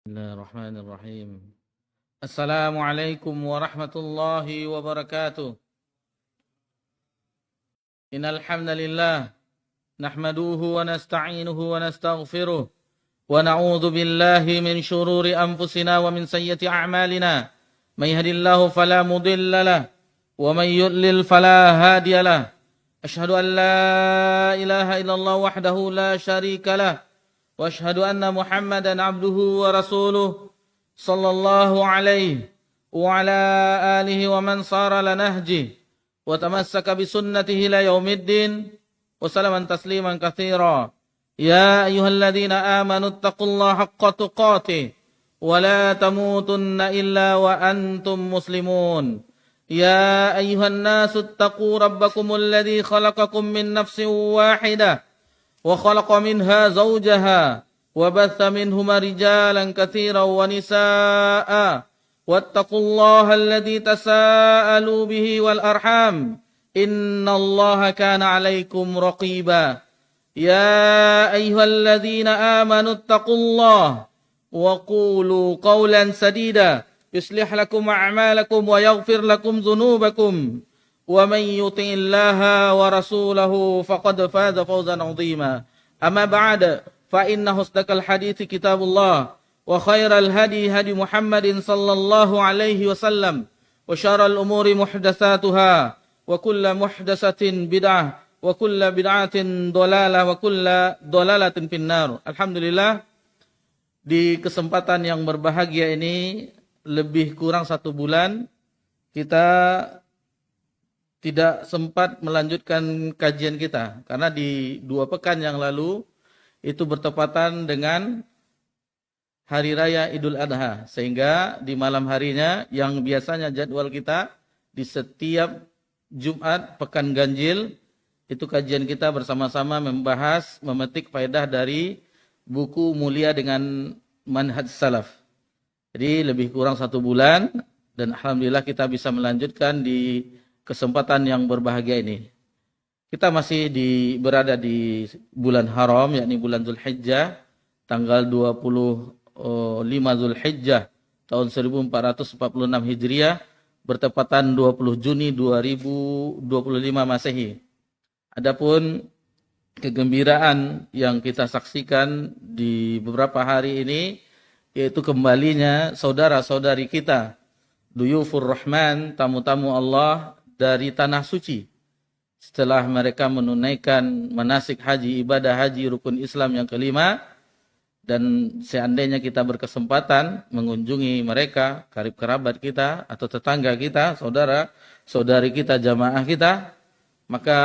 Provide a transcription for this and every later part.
Bismillahirrahmanirrahim. Assalamualaikum warahmatullahi wabarakatuh. Innal hamdalillah nahmaduhu wa nasta'inuhu wa nastaghfiruh wa na'udzu billahi min shururi anfusina wa min sayyiati a'malina. May yahdihillahu fala mudilla lahu wa may yudlil fala hadiya lahu. Asyhadu an la ilaha illallah wahdahu la syarika lahu wa asyhadu anna Muhammadan abduhu wa rasuluh sallallahu alaihi wa ala alihi wa man sara ala nahji wa tamassaka bi sunnatihi ila yaumiddin wa salaman tasliman katsira. Ya ayyuhalladzina amanu taqullaha haqqa tuqatih wa la tamutunna illa wa antum muslimun. Ya ayyuhan nasu taqu rabbakumul ladzi khalaqakum min nafsin wahidah wa khalaqa minha zawjaha وبث منهما رجالا كثيرا ونساء واتقوا الله الذي تساءلوا به والأرحام إن الله كان عليكم رقيبا يا أيها الذين آمنوا اتقوا الله وقولوا قولا سديدا يصلح لكم أعمالكم ويغفر لكم ذنوبكم ومن يطع الله ورسوله فقد فاز فوزا عظيما أما بعد فإن أصدق الحديث كتاب الله وخير الهدي هدي محمد صلى الله عليه وسلم وشر الأمور محدثاتها وكل محدثة بدعة وكل بدعة ضلالة وكل ضلالة في النار. Alhamdulillah, di kesempatan yang berbahagia ini lebih kurang 1 bulan kita tidak sempat melanjutkan kajian kita karena di 2 pekan yang lalu itu bertepatan dengan Hari Raya Idul Adha. Sehingga di malam harinya yang biasanya jadwal kita di setiap Jumat Pekan Ganjil, itu kajian kita bersama-sama membahas, memetik faedah dari buku Mulia dengan Manhaj Salaf. Jadi lebih kurang 1 bulan dan Alhamdulillah kita bisa melanjutkan di kesempatan yang berbahagia ini. Kita masih berada di bulan haram, yakni bulan Zulhijjah, tanggal 25 Zulhijjah tahun 1446 Hijriah, bertepatan 20 Juni 2025 Masehi. Adapun kegembiraan yang kita saksikan di beberapa hari ini, yaitu kembalinya saudara-saudari kita, Duyufur Rahman, tamu-tamu Allah dari Tanah Suci. Setelah mereka menunaikan manasik haji, ibadah haji rukun Islam yang kelima, dan seandainya kita berkesempatan mengunjungi mereka, karib kerabat kita atau tetangga kita, saudara, saudari kita, jamaah kita, maka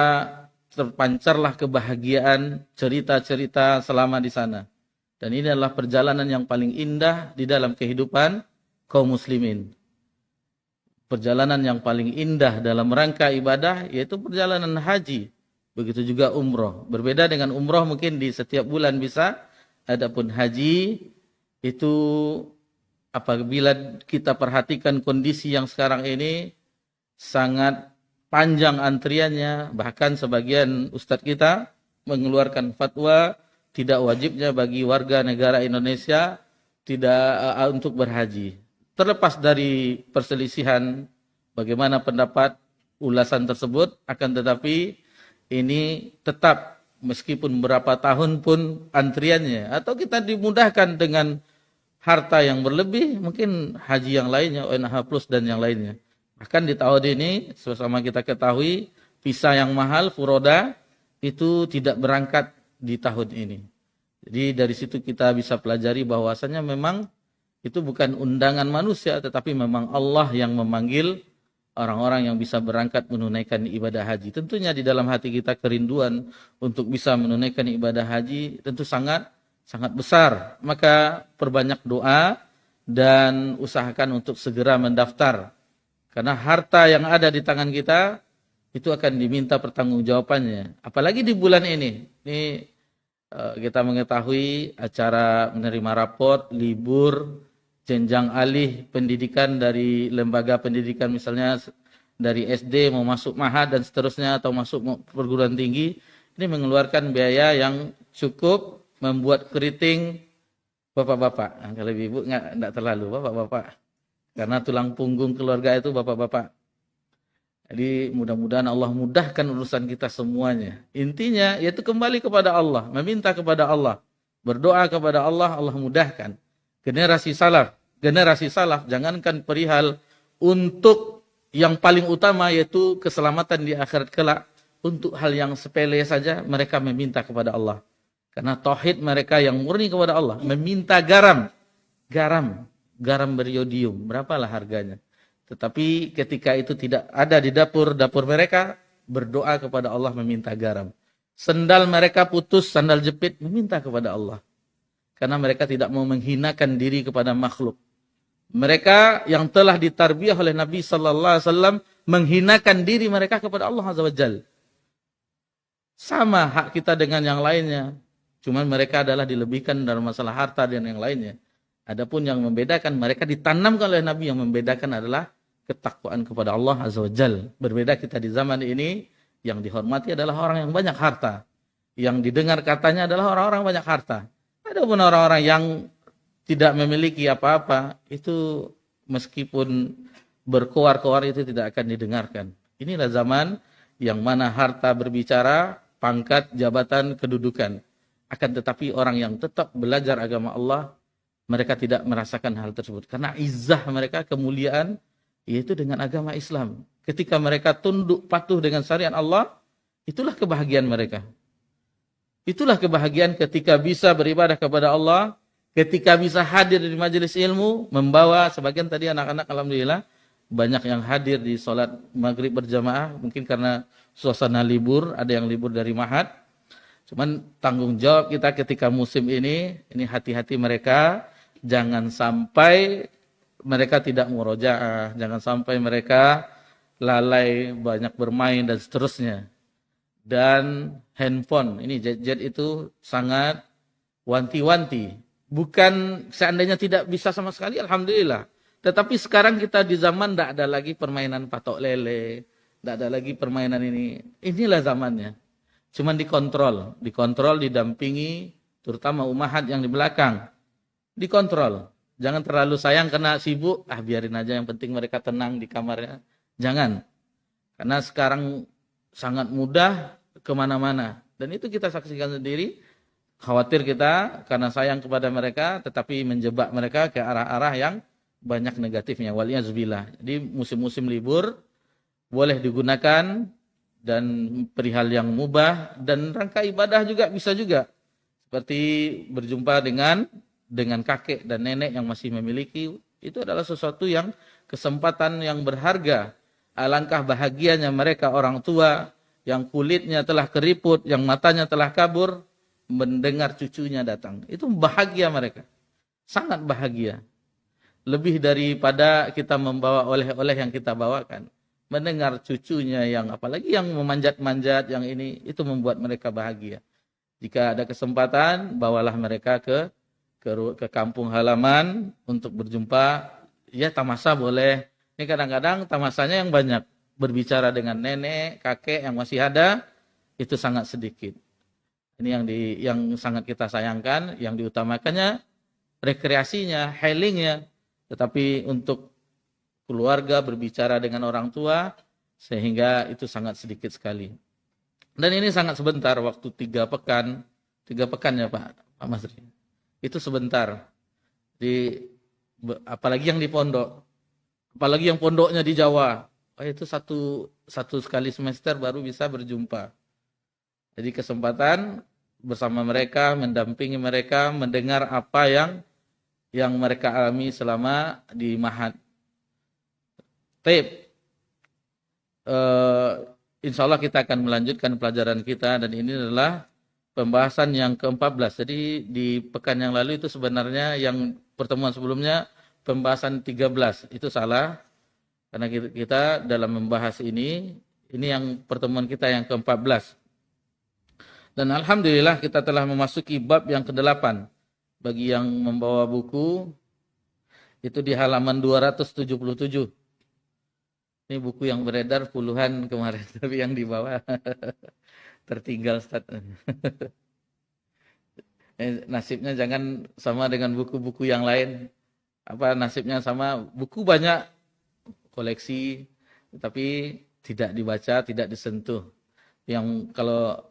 terpancarlah kebahagiaan, cerita-cerita selama di sana. Dan ini adalah perjalanan yang paling indah di dalam kehidupan kaum muslimin. Perjalanan yang paling indah dalam rangka ibadah yaitu perjalanan haji. Begitu juga umroh. Berbeda dengan umroh mungkin di setiap bulan bisa. Adapun haji itu apabila kita perhatikan kondisi yang sekarang ini sangat panjang antriannya. Bahkan sebagian ustadz kita mengeluarkan fatwa tidak wajibnya bagi warga negara Indonesia untuk berhaji. Terlepas dari perselisihan bagaimana pendapat ulasan tersebut, akan tetapi ini tetap meskipun berapa tahun pun antriannya, atau kita dimudahkan dengan harta yang berlebih, mungkin haji yang lainnya, ONH Plus dan yang lainnya. Bahkan di tahun ini, sama kita ketahui, visa yang mahal, furoda, itu tidak berangkat di tahun ini. Jadi dari situ kita bisa pelajari bahwasanya memang itu bukan undangan manusia, tetapi memang Allah yang memanggil orang-orang yang bisa berangkat menunaikan ibadah haji. Tentunya di dalam hati kita kerinduan untuk bisa menunaikan ibadah haji tentu sangat besar. Maka perbanyak doa dan usahakan untuk segera mendaftar. Karena harta yang ada di tangan kita itu akan diminta pertanggungjawabannya. Apalagi di bulan ini. Ini kita mengetahui acara menerima raport, libur, jenjang alih pendidikan dari lembaga pendidikan misalnya dari SD mau masuk mahad dan seterusnya atau masuk perguruan tinggi, ini mengeluarkan biaya yang cukup membuat keriting Bapak-bapak. Nah, kalau ibu enggak terlalu, bapak-bapak. Karena tulang punggung keluarga itu bapak-bapak. Jadi mudah-mudahan Allah mudahkan urusan kita semuanya. Intinya yaitu kembali kepada Allah, meminta kepada Allah, berdoa kepada Allah, Allah mudahkan. Generasi salaf jangankan perihal untuk yang paling utama yaitu keselamatan di akhirat kelak, untuk hal yang sepele saja mereka meminta kepada Allah. Karena tauhid mereka yang murni kepada Allah, meminta garam beriodium, berapalah harganya. Tetapi ketika itu tidak ada di dapur mereka, berdoa kepada Allah meminta garam. Sendal mereka putus, sandal jepit, meminta kepada Allah. Karena mereka tidak mau menghinakan diri kepada makhluk. Mereka yang telah ditarbiyah oleh Nabi sallallahu alaihi wasallam menghinakan diri mereka kepada Allah azza wajalla. Sama hak kita dengan yang lainnya. Cuman mereka adalah dilebihkan dalam masalah harta dan yang lainnya. Adapun yang membedakan, mereka ditanamkan oleh Nabi, yang membedakan adalah ketakwaan kepada Allah azza wajalla. Berbeda kita di zaman ini, yang dihormati adalah orang yang banyak harta. Yang didengar katanya adalah orang-orang banyak harta. Adapun orang-orang yang tidak memiliki apa-apa, itu meskipun berkoar-koar itu tidak akan didengarkan. Inilah zaman yang mana harta berbicara, pangkat, jabatan, kedudukan. Akan tetapi orang yang tetap belajar agama Allah, mereka tidak merasakan hal tersebut. Karena izzah mereka, kemuliaan, yaitu dengan agama Islam. Ketika mereka tunduk patuh dengan syariat Allah, itulah kebahagiaan mereka. Itulah kebahagiaan ketika bisa beribadah kepada Allah, ketika bisa hadir di majelis ilmu, membawa sebagian tadi anak-anak alhamdulillah banyak yang hadir di sholat maghrib berjamaah, mungkin karena suasana libur, ada yang libur dari Mahat. Cuman tanggung jawab kita ketika musim ini hati-hati mereka, jangan sampai mereka tidak murojaah, jangan sampai mereka lalai banyak bermain dan seterusnya. Dan handphone, ini jet itu sangat wanti-wanti. Bukan seandainya tidak bisa sama sekali, alhamdulillah. Tetapi sekarang kita di zaman tidak ada lagi permainan patok lele, tidak ada lagi permainan ini. Inilah zamannya. Cuman dikontrol, didampingi, terutama umahat yang di belakang. Dikontrol. Jangan terlalu sayang karena sibuk, biarin aja, yang penting mereka tenang di kamarnya. Jangan. Karena sekarang sangat mudah kemana-mana. Dan itu kita saksikan sendiri. Khawatir kita karena sayang kepada mereka, tetapi menjebak mereka ke arah-arah yang banyak negatifnya. Waliyahzubillah. Jadi musim-musim libur boleh digunakan, dan perihal yang mubah, dan rangka ibadah juga bisa juga. Seperti berjumpa dengan kakek dan nenek yang masih memiliki, itu adalah sesuatu yang kesempatan yang berharga. Alangkah bahagianya mereka orang tua yang kulitnya telah keriput, yang matanya telah kabur, mendengar cucunya datang. Itu bahagia mereka. Sangat bahagia. Lebih daripada kita membawa oleh-oleh yang kita bawakan. Mendengar cucunya yang apalagi yang memanjat-manjat, yang ini, itu membuat mereka bahagia. Jika ada kesempatan, bawalah mereka ke kampung halaman untuk berjumpa. Ya, tamasa boleh. Ini kadang-kadang tamasanya yang banyak. Berbicara dengan nenek, kakek yang masih ada, itu sangat sedikit. Ini yang sangat kita sayangkan, yang diutamakannya rekreasinya, healingnya. Tetapi untuk keluarga berbicara dengan orang tua, sehingga itu sangat sedikit sekali. Dan ini sangat sebentar, waktu 3 pekan ya Pak Masri. Itu sebentar. Apalagi yang di pondok, apalagi yang pondoknya di Jawa, itu satu kali semester baru bisa berjumpa. Jadi kesempatan bersama mereka, mendampingi mereka, mendengar apa yang mereka alami selama di Mahat. Insya Allah kita akan melanjutkan pelajaran kita, dan ini adalah pembahasan yang ke-14. Jadi di pekan yang lalu itu sebenarnya yang pertemuan sebelumnya pembahasan 13. Itu salah. Karena kita dalam membahas ini yang pertemuan kita yang ke-14. Dan alhamdulillah kita telah memasuki bab yang ke-8. Bagi yang membawa buku, itu di halaman 277. Ini buku yang beredar puluhan kemarin, tapi yang di bawah tertinggal Ustaz. Nasibnya jangan sama dengan buku-buku yang lain. Nasibnya sama buku banyak koleksi tapi tidak dibaca, tidak disentuh. Yang kalau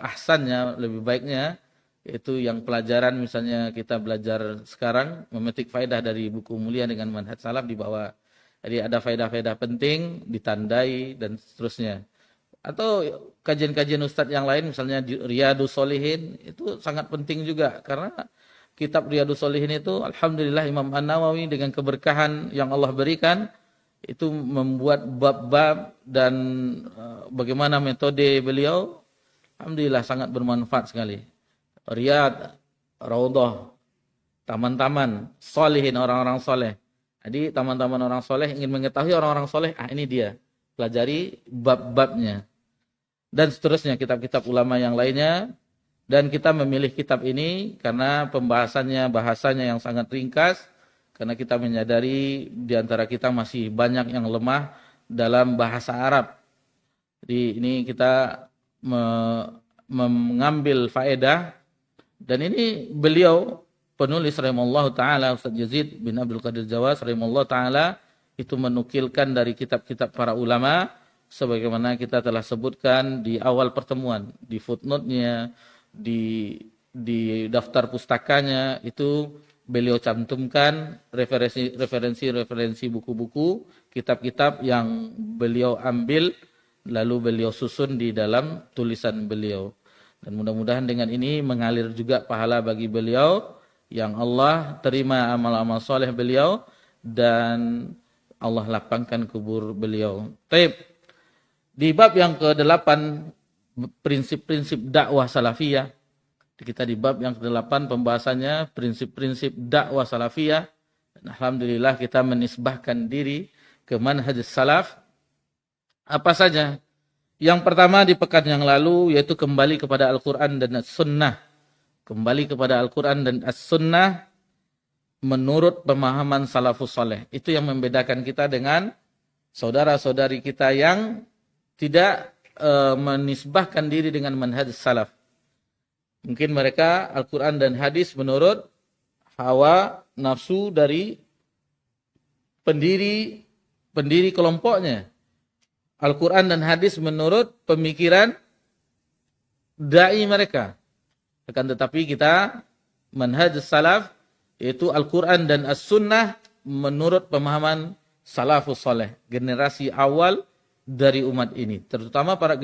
ahsannya, lebih baiknya itu yang pelajaran, misalnya kita belajar sekarang memetik faedah dari buku mulia dengan manhaj salaf di bawah. Jadi ada faedah-faedah penting ditandai dan seterusnya. Atau kajian-kajian ustadz yang lain, misalnya Riyadhus Shalihin, itu sangat penting juga karena kitab Riyadhus Shalihin itu alhamdulillah Imam An-Nawawi dengan keberkahan yang Allah berikan itu membuat bab-bab dan bagaimana metode beliau, alhamdulillah sangat bermanfaat sekali. Riyad, Raudhah, taman-taman sholihin, orang-orang soleh. Jadi taman-taman orang soleh, ingin mengetahui orang-orang soleh, ini dia, pelajari bab-babnya. Dan seterusnya kitab-kitab ulama yang lainnya. Dan kita memilih kitab ini karena bahasanya yang sangat ringkas, karena kita menyadari di antara kita masih banyak yang lemah dalam bahasa Arab. Jadi ini kita mengambil faedah, dan ini beliau penulis rahimahullah ta'ala, Ustaz Yazid bin Abdul Qadir Jawas rahimahullah ta'ala, itu menukilkan dari kitab-kitab para ulama, sebagaimana kita telah sebutkan di awal pertemuan, di footnote-nya, di daftar pustakanya, itu beliau cantumkan referensi buku-buku, kitab-kitab yang beliau ambil, lalu beliau susun di dalam tulisan beliau. Dan mudah-mudahan dengan ini mengalir juga pahala bagi beliau, yang Allah terima amal-amal soleh beliau, dan Allah lapangkan kubur beliau. Taib. Di bab yang ke-8, prinsip-prinsip dakwah salafiyah. Kita di bab yang ke-8 pembahasannya prinsip-prinsip dakwah salafiyah. Dan alhamdulillah kita menisbahkan diri ke manhaj salaf. Apa saja? Yang pertama di pekan yang lalu yaitu kembali kepada Al-Quran dan As-Sunnah. Kembali kepada Al-Quran dan As-Sunnah menurut pemahaman salafus saleh. Itu yang membedakan kita dengan saudara-saudari kita yang tidak menisbahkan diri dengan manhaj salaf. Mungkin mereka Al-Quran dan hadis menurut hawa nafsu dari pendiri kelompoknya. Al-Quran dan hadis menurut pemikiran dai mereka. Akan tetapi kita manhaj salaf yaitu Al-Quran dan As-Sunnah menurut pemahaman salafus saleh, generasi awal dari umat ini, terutama para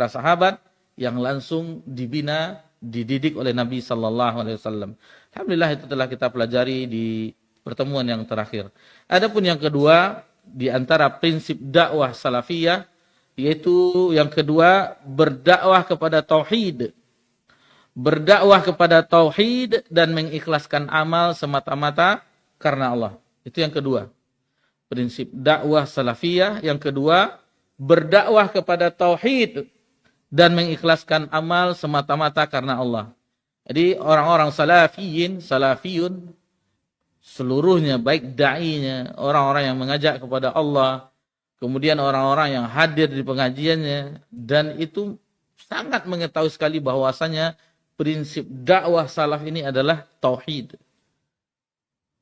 sahabat yang langsung dibina, dididik oleh Nabi sallallahu alaihi wasallam. Alhamdulillah itu telah kita pelajari di pertemuan yang terakhir. Adapun yang kedua di antara prinsip dakwah salafiyah, yaitu yang kedua berdakwah kepada tauhid. Berdakwah kepada tauhid dan mengikhlaskan amal semata-mata karena Allah. Itu yang kedua. Prinsip dakwah salafiyah yang kedua, berdakwah kepada tauhid dan mengikhlaskan amal semata-mata karena Allah. Jadi orang-orang salafiyun seluruhnya, baik da'inya, orang-orang yang mengajak kepada Allah, kemudian orang-orang yang hadir di pengajiannya, dan itu sangat mengetahui sekali bahwasanya prinsip dakwah salaf ini adalah tauhid.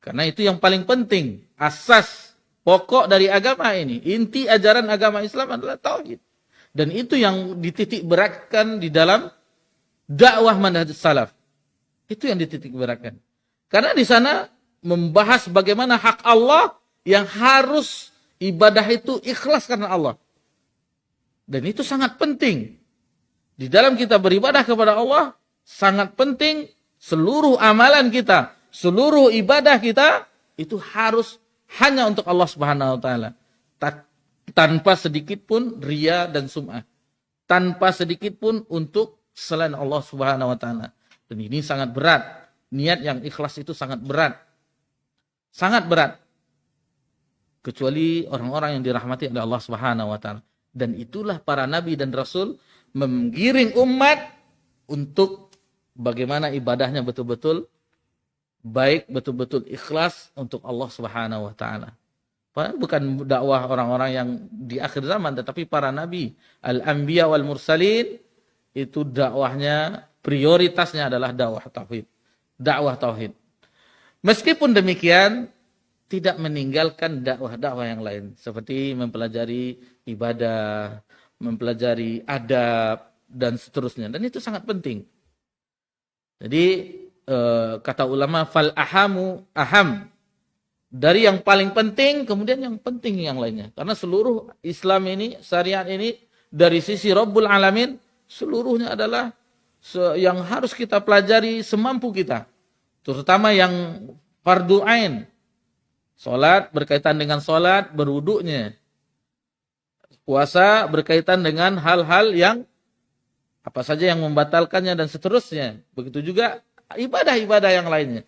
Karena itu yang paling penting, asas pokok dari agama ini, inti ajaran agama Islam adalah tauhid. Dan itu yang dititik beratkan di dalam dakwah manhaj salaf. Itu yang dititik beratkan. Karena di sana membahas bagaimana hak Allah yang harus ibadah itu ikhlas karena Allah. Dan itu sangat penting. Di dalam kita beribadah kepada Allah, sangat penting seluruh amalan kita, seluruh ibadah kita, itu harus hanya untuk Allah Subhanahu wa Ta'ala. Tanpa sedikit pun riya dan sum'ah. Tanpa sedikit pun untuk selain Allah Subhanahu wa Ta'ala. Dan ini sangat berat. Niat yang ikhlas itu sangat berat. Sangat berat. Kecuali orang-orang yang dirahmati oleh Allah Subhanahu wa Ta'ala. Dan itulah para nabi dan rasul menggiring umat untuk bagaimana ibadahnya betul-betul baik, betul-betul ikhlas untuk Allah Subhanahu wa Ta'ala. Bukan dakwah orang-orang yang di akhir zaman, tetapi para nabi, al-anbiya wal mursalin, itu dakwahnya prioritasnya adalah dakwah tauhid. Dakwah tauhid. Meskipun demikian, tidak meninggalkan dakwah-dakwah yang lain. Seperti mempelajari ibadah, mempelajari adab, dan seterusnya. Dan itu sangat penting. Jadi, kata ulama, fal ahamu aham. Dari yang paling penting, kemudian yang penting yang lainnya. Karena seluruh Islam ini, syariat ini, dari sisi Rabbul Alamin, seluruhnya adalah yang harus kita pelajari semampu kita. Terutama yang fardu ain. Salat berkaitan dengan salat, berwuduknya. Puasa berkaitan dengan hal-hal yang apa saja yang membatalkannya dan seterusnya. Begitu juga ibadah-ibadah yang lainnya.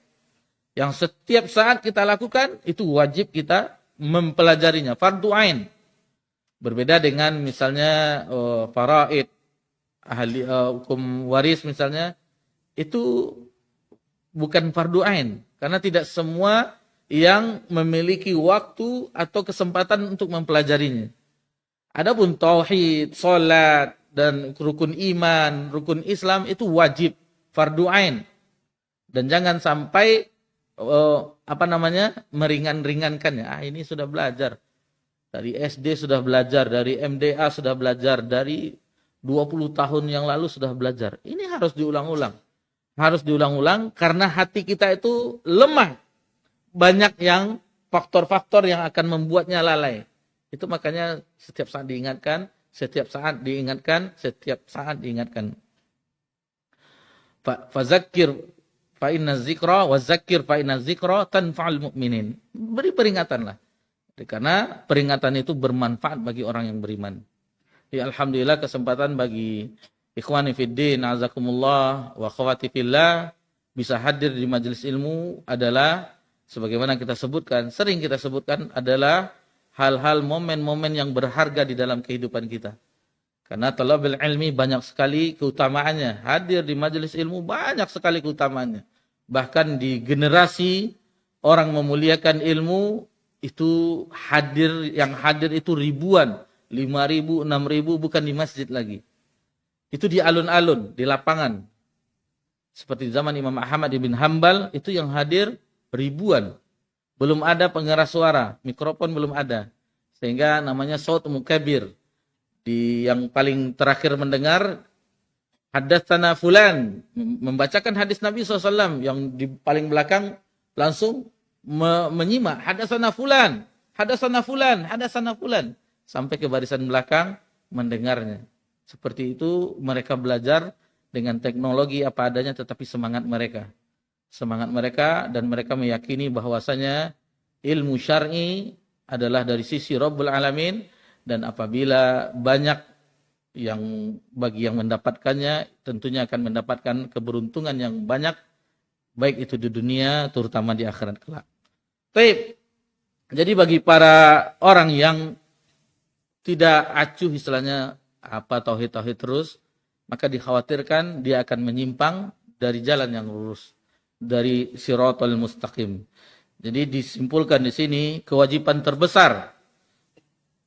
Yang setiap saat kita lakukan, itu wajib kita mempelajarinya. Fardu ain. Berbeda dengan misalnya faraid, ahli hukum waris misalnya, itu bukan fardu ain. Karena tidak semua yang memiliki waktu atau kesempatan untuk mempelajarinya. Adapun tauhid, salat, dan rukun iman, rukun Islam itu wajib, fardu ain. Dan jangan sampai meringan-ringankannya. Ini sudah belajar. Dari SD sudah belajar, dari MDA sudah belajar, dari 20 tahun yang lalu sudah belajar. Ini harus diulang-ulang. Harus diulang-ulang karena hati kita itu lemah. Banyak yang faktor-faktor yang akan membuatnya lalai. Itu makanya setiap saat diingatkan, setiap saat diingatkan, setiap saat diingatkan. Fazakir fa inna dzikra wa zakkir fa inna dzikra tanfa'ul mu'minin. Beri peringatanlah. Karena peringatan itu bermanfaat bagi orang yang beriman. Ya, alhamdulillah kesempatan bagi ikhwani fiddin, azakumullah wa akhwati fillah bisa hadir di majelis ilmu adalah sebagaimana kita sebutkan, sering kita sebutkan adalah hal-hal momen-momen yang berharga di dalam kehidupan kita. Karena talabul ilmi banyak sekali keutamaannya. Hadir di majelis ilmu banyak sekali keutamaannya. Bahkan di generasi orang memuliakan ilmu itu yang hadir itu ribuan, 5.000, 6.000 bukan di masjid lagi. Itu di alun-alun, di lapangan. Seperti zaman Imam Ahmad bin Hanbal itu yang hadir ribuan. Belum ada pengeras suara, mikrofon belum ada. Sehingga namanya saut mukabir. Yang paling terakhir mendengar haddatsana fulan, membacakan hadis Nabi SAW, yang di paling belakang langsung menyimak haddatsana fulan, haddatsana fulan, haddatsana fulan, sampai ke barisan belakang mendengarnya. Seperti itu mereka belajar dengan teknologi apa adanya, tetapi semangat mereka dan mereka meyakini bahwasanya ilmu syar'i adalah dari sisi Rabbul Alamin, dan apabila banyak bagi yang mendapatkannya tentunya akan mendapatkan keberuntungan yang banyak, baik itu di dunia terutama di akhirat kelak. Baik. Jadi bagi para orang yang tidak acuh istilahnya tauhid terus, maka dikhawatirkan dia akan menyimpang dari jalan yang lurus, dari siratal mustaqim. Jadi disimpulkan di sini kewajiban terbesar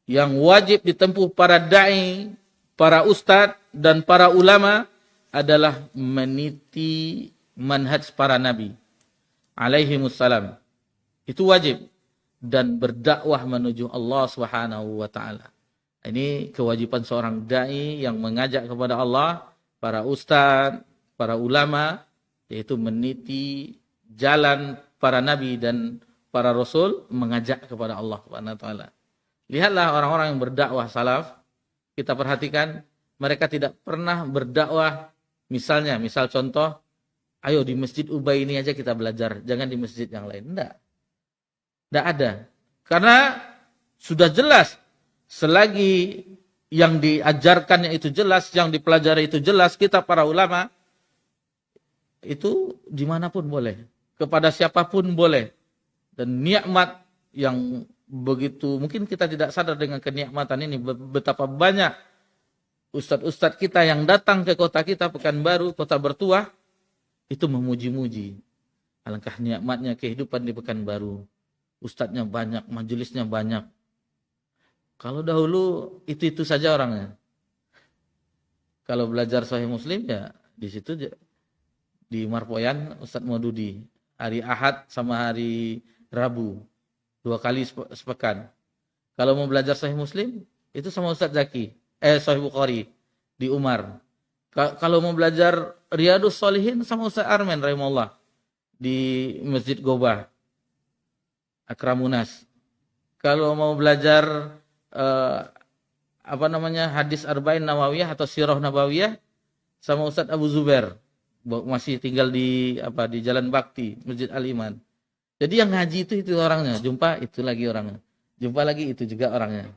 yang wajib ditempuh para dai, para ustadz dan para ulama adalah meniti manhaj para nabi alaihimussalam. Itu wajib, dan berdakwah menuju Allah Subhanahu wa taala. Ini kewajiban seorang dai yang mengajak kepada Allah, para ustadz, para ulama, yaitu meniti jalan para nabi dan para rasul mengajak kepada Allah Subhanahu wa taala. Lihatlah orang-orang yang berdakwah salaf, kita perhatikan mereka tidak pernah berdakwah misal contoh, ayo di Masjid Ubay ini aja kita belajar, jangan di masjid yang lain. Tidak ada. Karena sudah jelas, selagi yang diajarkannya itu jelas, yang dipelajari itu jelas, kita para ulama, itu dimanapun boleh. Kepada siapapun boleh. Dan nikmat yang begitu, mungkin kita tidak sadar dengan kenikmatan ini, betapa banyak ustadz-ustadz kita yang datang ke kota kita, Pekanbaru, kota bertuah, itu memuji-muji. Alangkah nikmatnya kehidupan di Pekanbaru. Ustadznya banyak, majelisnya banyak. Kalau dahulu itu saja orangnya. Kalau belajar Sahih Muslim ya di situ di Marpoyan, Ustadz Maududi. Hari Ahad sama hari Rabu. 2 kali sepekan. Kalau mau belajar Sahih Muslim, itu sama Ustadz Zaki. Sahih Bukhari di Umar. Kalau mau belajar Riyadus Shalihin sama Ustadz Armen rahimahullah di Masjid Gobah. Akramunas. Kalau mau belajar hadis Arba'in Nawawiyah atau Sirah Nabawiyah sama Ustadz Abu Zubair. Masih tinggal di Jalan Bakti, Masjid Al-Iman. Jadi yang ngaji itu orangnya, jumpa itu lagi orangnya. Jumpa lagi itu juga orangnya.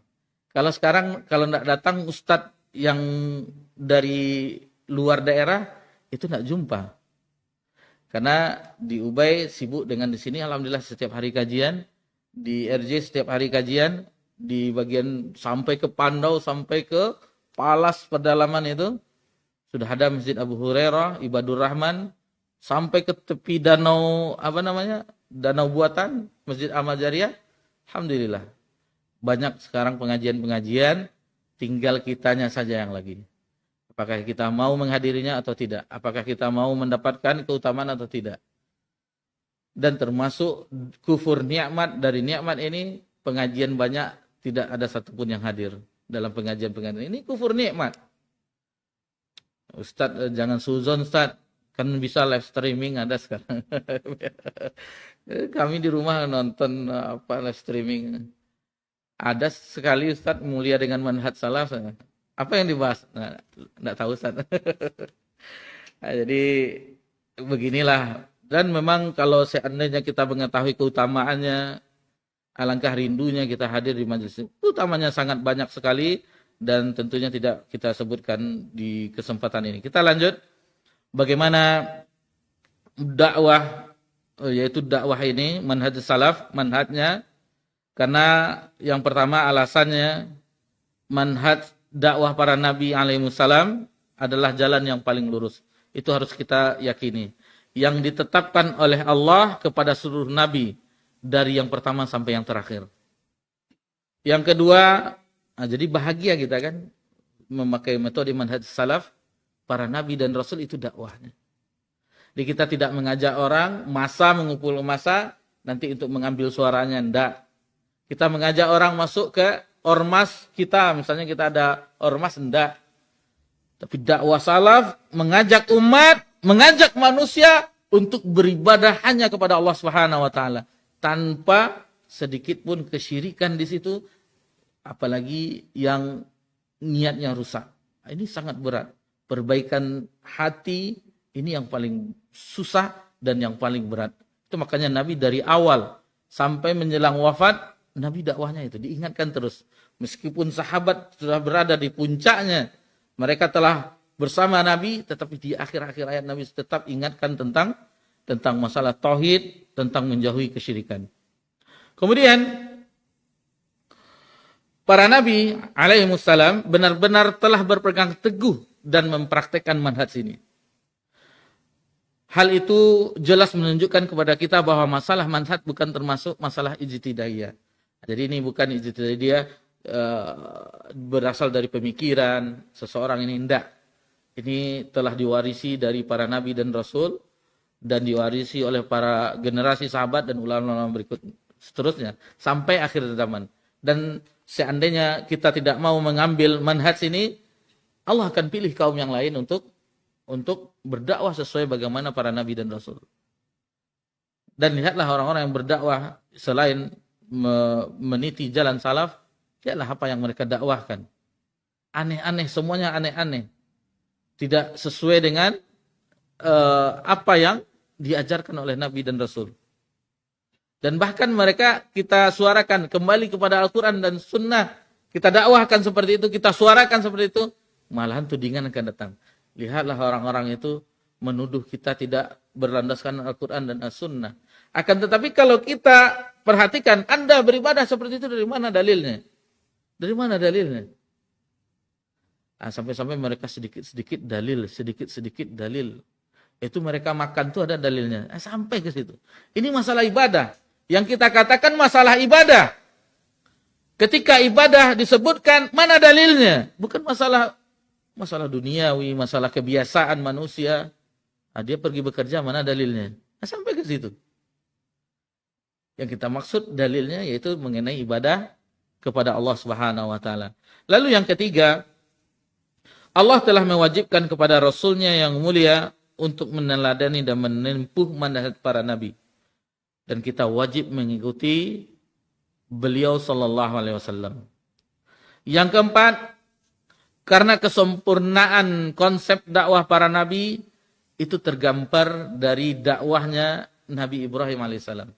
Kalau sekarang kalau enggak datang ustadz yang dari luar daerah itu enggak jumpa. Karena di Ubay sibuk dengan di sini alhamdulillah setiap hari kajian, di RJ setiap hari kajian, di bagian sampai ke Pandau sampai ke Palas pedalaman itu sudah ada Masjid Abu Hurairah, Ibadur Rahman sampai ke tepi danau danau buatan Masjid Ahmad Jariyah. Alhamdulillah. Banyak sekarang pengajian-pengajian, tinggal kitanya saja yang lagi. Apakah kita mau menghadirinya atau tidak? Apakah kita mau mendapatkan keutamaan atau tidak? Dan termasuk kufur nikmat dari nikmat ini, pengajian banyak, tidak ada satupun yang hadir dalam pengajian-pengajian. Ini kufur nikmat. Ustadz, jangan suzon Ustadz. Kan bisa live streaming ada sekarang. Kami di rumah nonton live streaming. Ada sekali Ustadz mulia dengan manhaj salaf. Apa yang dibahas? Nah, enggak tahu Ustadz. Nah, jadi beginilah. Dan memang kalau seandainya kita mengetahui keutamaannya, alangkah rindunya kita hadir di majelis. Utamanya sangat banyak sekali dan tentunya tidak kita sebutkan di kesempatan ini. Kita lanjut. Bagaimana dakwah, yaitu dakwah ini, manhaj salaf, manhajnya. Karena yang pertama alasannya, manhaj dakwah para nabi alaihissalam adalah jalan yang paling lurus. Itu harus kita yakini. Yang ditetapkan oleh Allah kepada seluruh nabi, dari yang pertama sampai yang terakhir. Yang kedua, jadi bahagia kita kan, memakai metode manhaj salaf, para nabi dan rasul itu dakwahnya. Jadi kita tidak mengajak orang, mengumpul massa, nanti untuk mengambil suaranya, enggak. Kita mengajak orang masuk ke ormas kita, misalnya kita ada ormas, enggak. Tapi dakwah salaf, mengajak umat, mengajak manusia untuk beribadah hanya kepada Allah Subhanahu wa taala, tanpa sedikit pun kesyirikan di situ, apalagi yang niatnya rusak. Ini sangat berat. Perbaikan hati ini yang paling susah dan yang paling berat. Itu makanya Nabi dari awal sampai menjelang wafat, Nabi dakwahnya itu diingatkan terus. Meskipun sahabat sudah berada di puncaknya, mereka telah bersama Nabi, tetapi di akhir-akhir ayat Nabi tetap ingatkan tentang masalah tauhid, tentang menjauhi kesyirikan. Kemudian para nabi alaihimussalam benar-benar telah berpegang teguh dan mempraktekkan manhaj ini. Hal itu jelas menunjukkan kepada kita bahwa masalah manhaj bukan termasuk masalah ijtihaiyah. Jadi ini bukan ijtihaiyah berasal dari pemikiran seseorang ini, tidak. Ini telah diwarisi dari para nabi dan rasul dan diwarisi oleh para generasi sahabat dan ulama-ulama berikut seterusnya sampai akhir zaman. Dan seandainya kita tidak mau mengambil manhaj ini, Allah akan pilih kaum yang lain untuk berdakwah sesuai bagaimana para nabi dan rasul. Dan lihatlah orang-orang yang berdakwah selain meniti jalan salaf, lihatlah apa yang mereka dakwahkan. Aneh-aneh, semuanya aneh-aneh. Tidak sesuai dengan apa yang diajarkan oleh nabi dan rasul. Dan bahkan mereka kita suarakan kembali kepada Al-Quran dan Sunnah. Kita dakwahkan seperti itu, kita suarakan seperti itu. Malahan tudingan akan datang. Lihatlah orang-orang itu menuduh kita tidak berlandaskan Al-Quran dan As-Sunnah. Akan tetapi kalau kita perhatikan, Anda beribadah seperti itu dari mana dalilnya? Dari mana dalilnya? Sampai-sampai mereka sedikit-sedikit dalil, sedikit-sedikit dalil. Itu mereka makan tuh ada dalilnya. Sampai ke situ. Ini masalah ibadah. Yang kita katakan masalah ibadah. Ketika ibadah disebutkan, mana dalilnya? Bukan masalah duniawi, masalah kebiasaan manusia. Dia pergi bekerja, mana dalilnya? Sampai ke situ. Yang kita maksud dalilnya yaitu mengenai ibadah kepada Allah Subhanahu wa taala. Lalu yang ketiga, Allah telah mewajibkan kepada Rasulnya yang mulia untuk meneladani dan menempuh manhaj para nabi. Dan kita wajib mengikuti beliau sallallahu alaihi wasallam. Yang keempat, karena kesempurnaan konsep dakwah para nabi itu tergambar dari dakwahnya Nabi Ibrahim alaihissalam.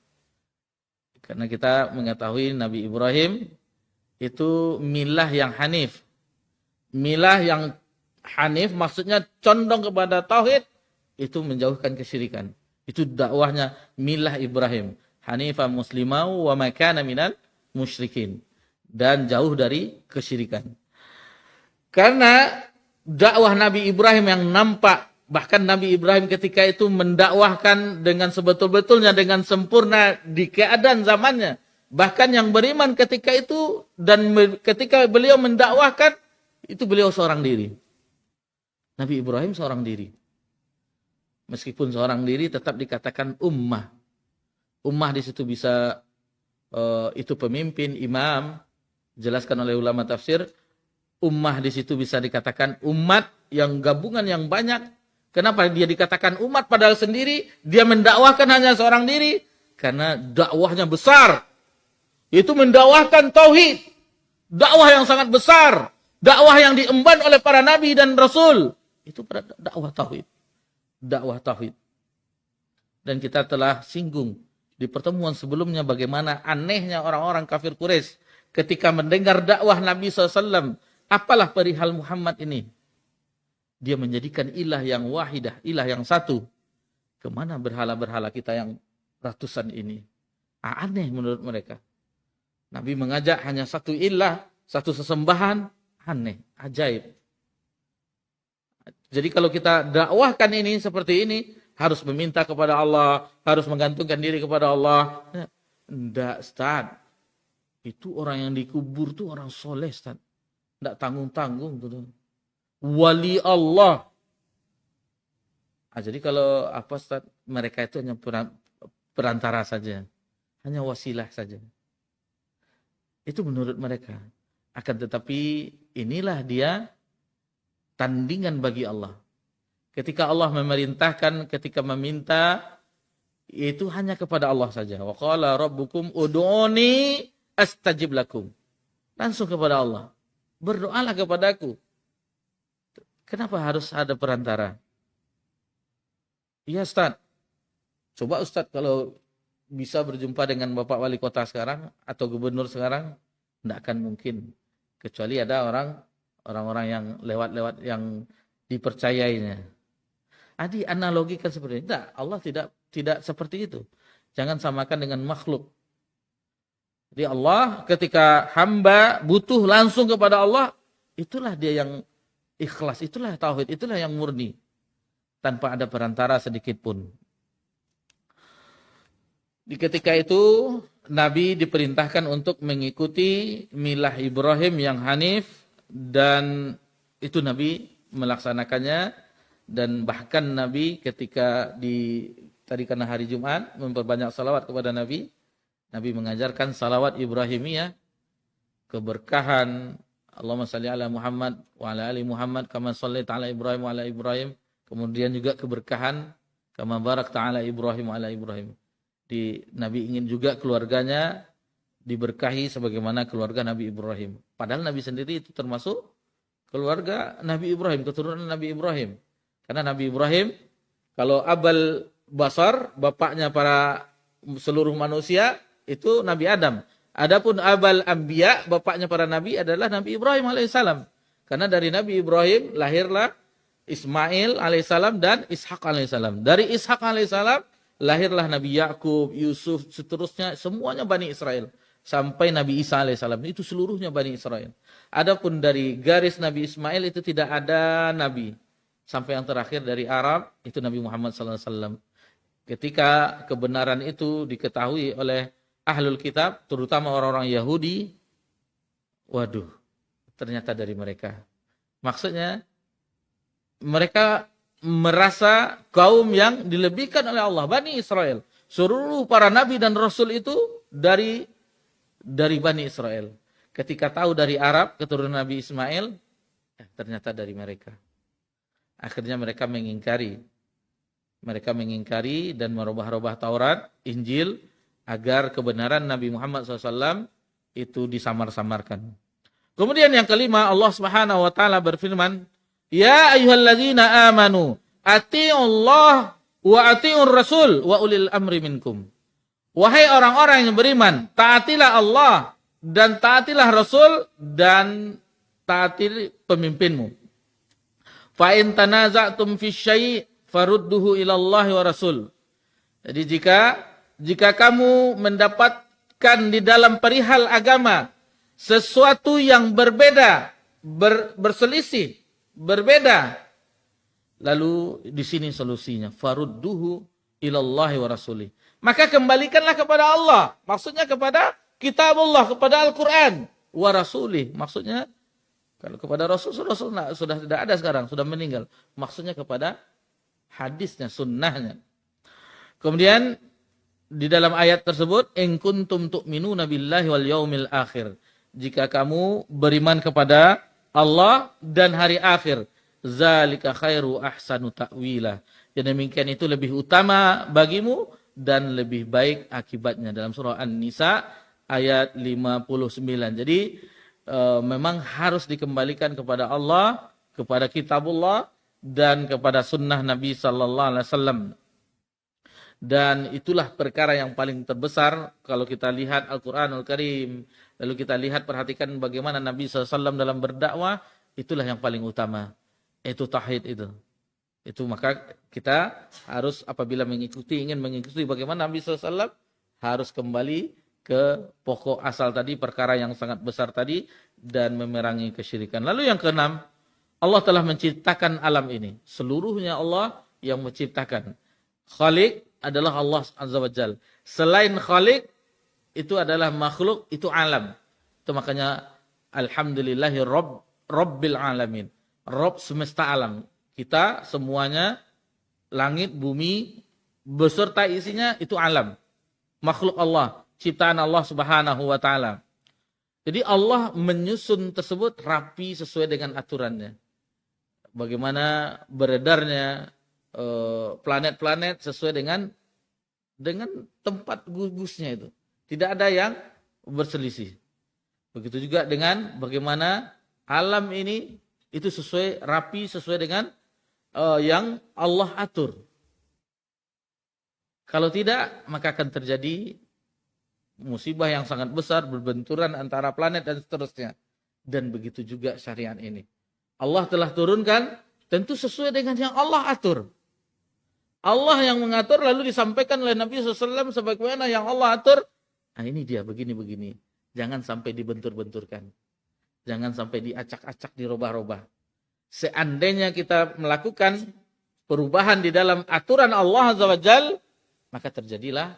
Karena kita mengetahui Nabi Ibrahim itu milah yang hanif. Milah yang hanif maksudnya condong kepada tauhid, itu menjauhkan kesyirikan. Itu dakwahnya milah Ibrahim. Hanifah muslimau wa ma kana minal musyrikin. Dan jauh dari kesyirikan. Karena dakwah Nabi Ibrahim yang nampak, bahkan Nabi Ibrahim ketika itu mendakwahkan dengan sebetul-betulnya, dengan sempurna di keadaan zamannya. Bahkan yang beriman ketika itu dan ketika beliau mendakwahkan, itu beliau seorang diri. Nabi Ibrahim seorang diri. Meskipun seorang diri tetap dikatakan ummah. Ummah di situ bisa itu pemimpin, imam. Jelaskan oleh ulama tafsir, ummah di situ bisa dikatakan umat yang gabungan yang banyak. Kenapa dia dikatakan umat padahal sendiri dia mendakwahkan hanya seorang diri? Karena dakwahnya besar. Itu mendakwahkan tauhid. Dakwah yang sangat besar. Dakwah yang diemban oleh para nabi dan rasul. Itu pada dakwah tauhid. Dakwah tauhid. Dan kita telah singgung di pertemuan sebelumnya bagaimana anehnya orang-orang kafir Quraisy ketika mendengar dakwah Nabi SAW. Apalah perihal Muhammad ini? Dia menjadikan ilah yang wahidah, ilah yang satu. Kemana berhala-berhala kita yang ratusan ini? Aneh menurut mereka. Nabi mengajak hanya satu ilah, satu sesembahan. Aneh, ajaib. Jadi kalau kita dakwahkan ini seperti ini, harus meminta kepada Allah, harus menggantungkan diri kepada Allah. Tidak, Ustaz. Itu orang yang dikubur itu orang soleh, Ustaz. Tidak tanggung-tanggung. Wali Allah. Jadi kalau apa, Ustaz, mereka itu hanya perantara saja. Hanya wasilah saja. Itu menurut mereka. Akan tetapi inilah dia tandingan bagi Allah. Ketika Allah memerintahkan, ketika meminta, itu hanya kepada Allah saja. Wa qala rabbukum ud'uni astajib lakum. Langsung kepada Allah. Berdoalah kepadaku. Kenapa harus ada perantara? Iya, Ustaz. Coba Ustaz kalau bisa berjumpa dengan Bapak Wali Kota sekarang atau Gubernur sekarang, tidak akan mungkin. Kecuali ada orang-orang yang lewat-lewat yang dipercayainya. Analogikan seperti ini. Tidak, Allah tidak seperti itu. Jangan samakan dengan makhluk. Jadi Allah ketika hamba butuh langsung kepada Allah, itulah dia yang ikhlas, itulah tauhid, itulah yang murni. Tanpa ada perantara sedikit pun. Di ketika itu Nabi diperintahkan untuk mengikuti milah Ibrahim yang hanif, dan itu Nabi melaksanakannya. Dan bahkan Nabi ketika tadi karena hari Jumat memperbanyak salawat kepada Nabi mengajarkan salawat Ibrahimiyah, keberkahan Allahumma salli ala Muhammad wa ala ali Muhammad kama shallaita ala Ibrahim wa ala Ibrahim. Kemudian juga keberkahan kama barakta ala Ibrahim wa ala Ibrahim. Nabi ingin juga keluarganya diberkahi sebagaimana keluarga Nabi Ibrahim. Padahal Nabi sendiri itu termasuk keluarga Nabi Ibrahim, keturunan Nabi Ibrahim. Karena Nabi Ibrahim, kalau abal basar, bapaknya para seluruh manusia, itu Nabi Adam. Adapun abal anbiya, bapaknya para nabi adalah Nabi Ibrahim alaihissalam. Karena dari Nabi Ibrahim lahirlah Ismail alaihissalam dan Ishak alaihissalam. Dari Ishak alaihissalam lahirlah Nabi Yakub, Yusuf, seterusnya semuanya Bani Israel. Sampai Nabi Isa alaihissalam, itu seluruhnya Bani Israel. Adapun dari garis Nabi Ismail itu tidak ada nabi. Sampai yang terakhir dari Arab, itu Nabi Muhammad SAW. Ketika kebenaran itu diketahui oleh Ahlul Kitab, terutama orang-orang Yahudi, ternyata dari mereka. Maksudnya, mereka merasa kaum yang dilebihkan oleh Allah, Bani Israel. Seluruh para nabi dan rasul itu dari Bani Israel. Ketika tahu dari Arab, keturunan Nabi Ismail, ternyata dari mereka. Akhirnya mereka mengingkari. Mereka mengingkari dan merubah-rubah Taurat, Injil, agar kebenaran Nabi Muhammad SAW itu disamar-samarkan. Kemudian yang kelima, Allah Subhanahu wa taala berfirman, "Ya ayyuhalladzina amanu, atiiullah wa atiiur rasul wa ulil amri minkum." Wahai orang-orang yang beriman, taatilah Allah dan taatilah Rasul dan taati pemimpinmu. Fa in tanaza'tum fi syai' farudduhu ila Allah wa Rasul. Jadi jika kamu mendapatkan di dalam perihal agama sesuatu yang berbeda, berselisih, berbeda, lalu di sini solusinya, farudduhu ila Allah wa Rasulih. Maka kembalikanlah kepada Allah. Maksudnya kepada kitabullah, kepada Al-Quran. Wa rasulih. Maksudnya, kalau kepada Rasul sudah tidak ada sekarang. Sudah meninggal. Maksudnya kepada hadisnya, sunnahnya. Kemudian, di dalam ayat tersebut, in kuntum tu'minuna billahi wal yaumil akhir. Jika kamu beriman kepada Allah dan hari akhir. Zalika khairu ahsanu ta'wila. Yang demikian itu lebih utama bagimu dan lebih baik akibatnya, dalam surah An-Nisa ayat 59. Jadi memang harus dikembalikan kepada Allah, kepada kitabullah dan kepada sunnah Nabi sallallahu alaihi wasallam. Dan itulah perkara yang paling terbesar kalau kita lihat Al-Qur'anul Karim, lalu kita lihat perhatikan bagaimana Nabi sallallahu alaihi wasallam dalam berdakwah, itulah yang paling utama. Itu tauhid itu. Itu maka kita harus apabila ingin mengikuti bagaimana Nabi SAW, harus kembali ke pokok asal tadi, perkara yang sangat besar tadi, dan memerangi kesyirikan. Lalu yang keenam, Allah telah menciptakan alam ini. Seluruhnya Allah yang menciptakan. Khalik adalah Allah Azza wa Jal. Selain Khalik, itu adalah makhluk, itu alam. Itu makanya Alhamdulillahi Rabbil Alamin. Rabb semesta alam. Kita semuanya, langit, bumi, beserta isinya, itu alam. Makhluk Allah, ciptaan Allah Subhanahu wa ta'ala. Jadi Allah menyusun tersebut rapi sesuai dengan aturannya. Bagaimana beredarnya planet-planet sesuai dengan tempat gugusnya itu. Tidak ada yang berselisih. Begitu juga dengan bagaimana alam ini itu sesuai rapi, sesuai dengan yang Allah atur. Kalau tidak, maka akan terjadi musibah yang sangat besar, berbenturan antara planet dan seterusnya. Dan begitu juga syariat ini. Allah telah turunkan, tentu sesuai dengan yang Allah atur. Allah yang mengatur, lalu disampaikan oleh Nabi SAW sebagaimana yang Allah atur. Nah ini dia, begini-begini. Jangan sampai dibentur-benturkan. Jangan sampai diacak-acak, dirubah-rubah. Seandainya kita melakukan perubahan di dalam aturan Allah Azza wa Jal, maka terjadilah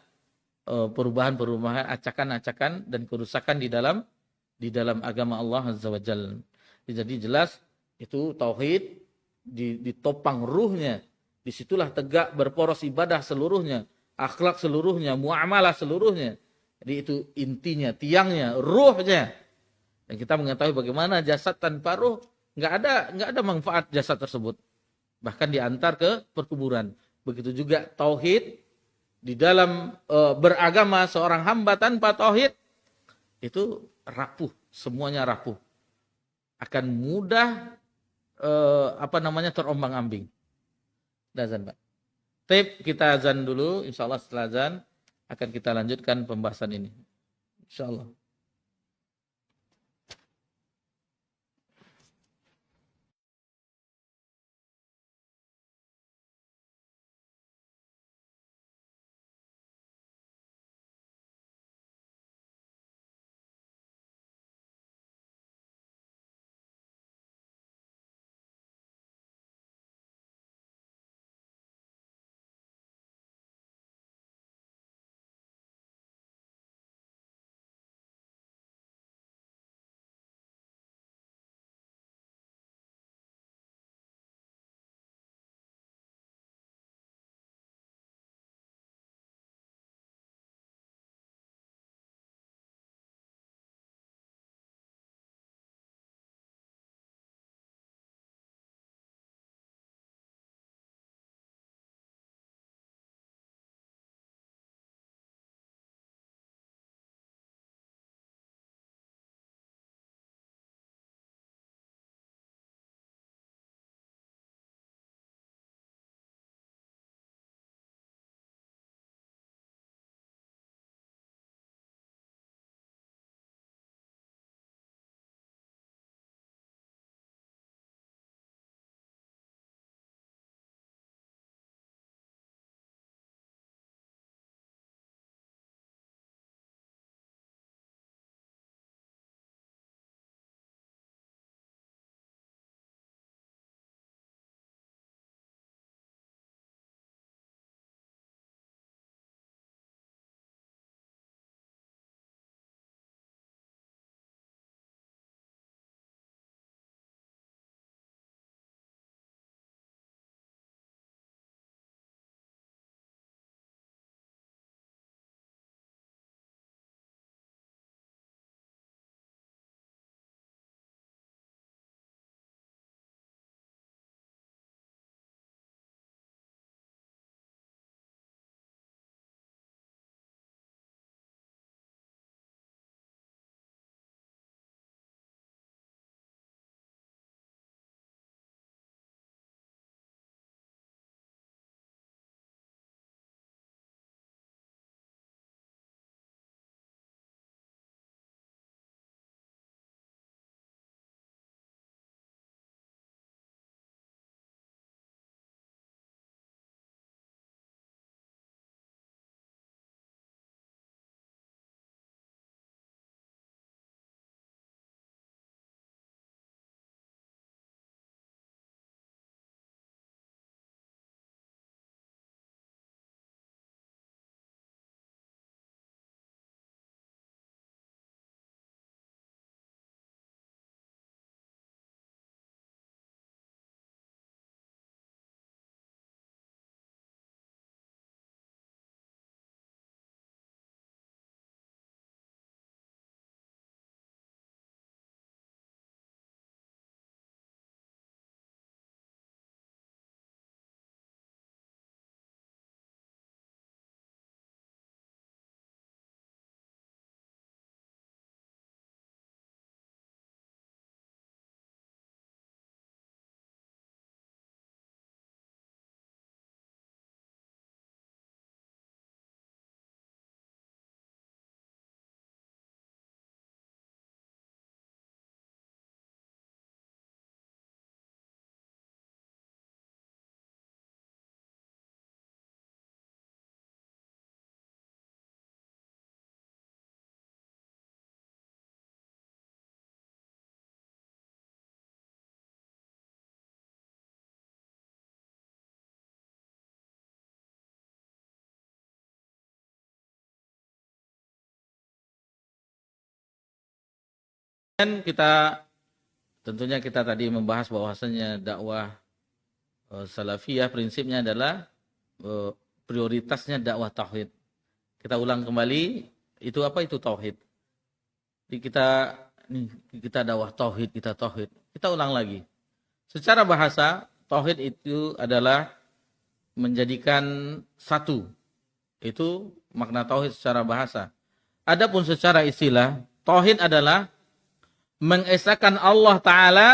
perubahan-perubahan, acakan-acakan dan kerusakan di dalam agama Allah Azza wa Jal. Jadi jelas itu tauhid ditopang ruhnya. Disitulah tegak berporos ibadah seluruhnya, akhlak seluruhnya, muamalah seluruhnya. Jadi itu intinya, tiangnya, ruhnya. Dan kita mengetahui bagaimana jasad tanpa ruh nggak ada manfaat jasad tersebut. Bahkan diantar ke perkuburan. Begitu juga tauhid di dalam beragama seorang hamba tanpa tauhid itu rapuh, semuanya rapuh. Akan mudah terombang-ambing. Azan, Pak. Tip kita azan dulu, insyaallah setelah azan akan kita lanjutkan pembahasan ini. Insyaallah. kita tentunya kita tadi membahas bahwasanya dakwah salafiyah prinsipnya adalah prioritasnya dakwah tauhid. Kita ulang kembali, itu apa itu tauhid? Jadi kita dakwah tauhid, kita tauhid. Kita ulang lagi. Secara bahasa, tauhid itu adalah menjadikan satu. Itu makna tauhid secara bahasa. Adapun secara istilah, tauhid adalah mengesahkan Allah Ta'ala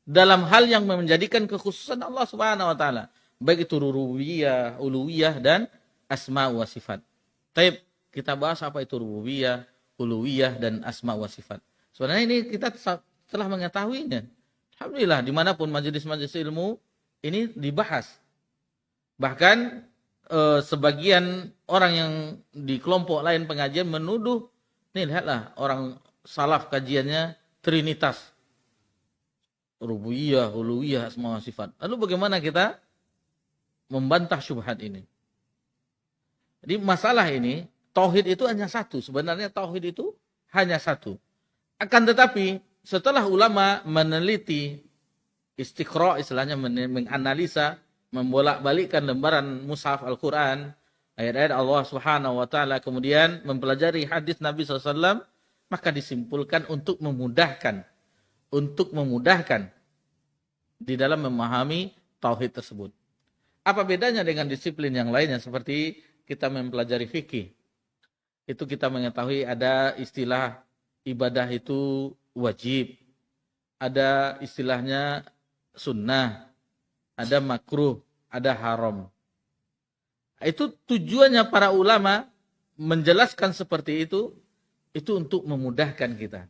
dalam hal yang menjadikan kekhususan Allah Subhanahu Wa Ta'ala. Baik itu rububiyah, uluwiyah, dan asma wa sifat. Taib, kita bahas apa itu rububiyah, uluwiyah, dan asma wa sifat. Sebenarnya ini kita telah mengetahuinya. Alhamdulillah, dimanapun majelis-majelis ilmu, ini dibahas. Bahkan sebagian orang yang di kelompok lain pengajian menuduh, nih lihatlah orang salaf kajiannya trinitas. Rububiyah, uluwiyah, asma wa sifat. Lalu bagaimana kita membantah syubhat ini? Jadi masalah ini, tauhid itu hanya satu. Sebenarnya tauhid itu hanya satu. Akan tetapi setelah ulama meneliti, istiqra' istilahnya menganalisa, membolak-balikkan lembaran mushaf Al-Quran, ayat-ayat Allah Subhanahu Wa Ta'ala, kemudian mempelajari hadis Nabi SAW, maka disimpulkan untuk memudahkan di dalam memahami tauhid tersebut. Apa bedanya dengan disiplin yang lainnya seperti kita mempelajari fikih? Itu kita mengetahui ada istilah ibadah itu wajib, ada istilahnya sunnah, ada makruh, ada haram. Itu tujuannya para ulama menjelaskan seperti itu untuk memudahkan kita.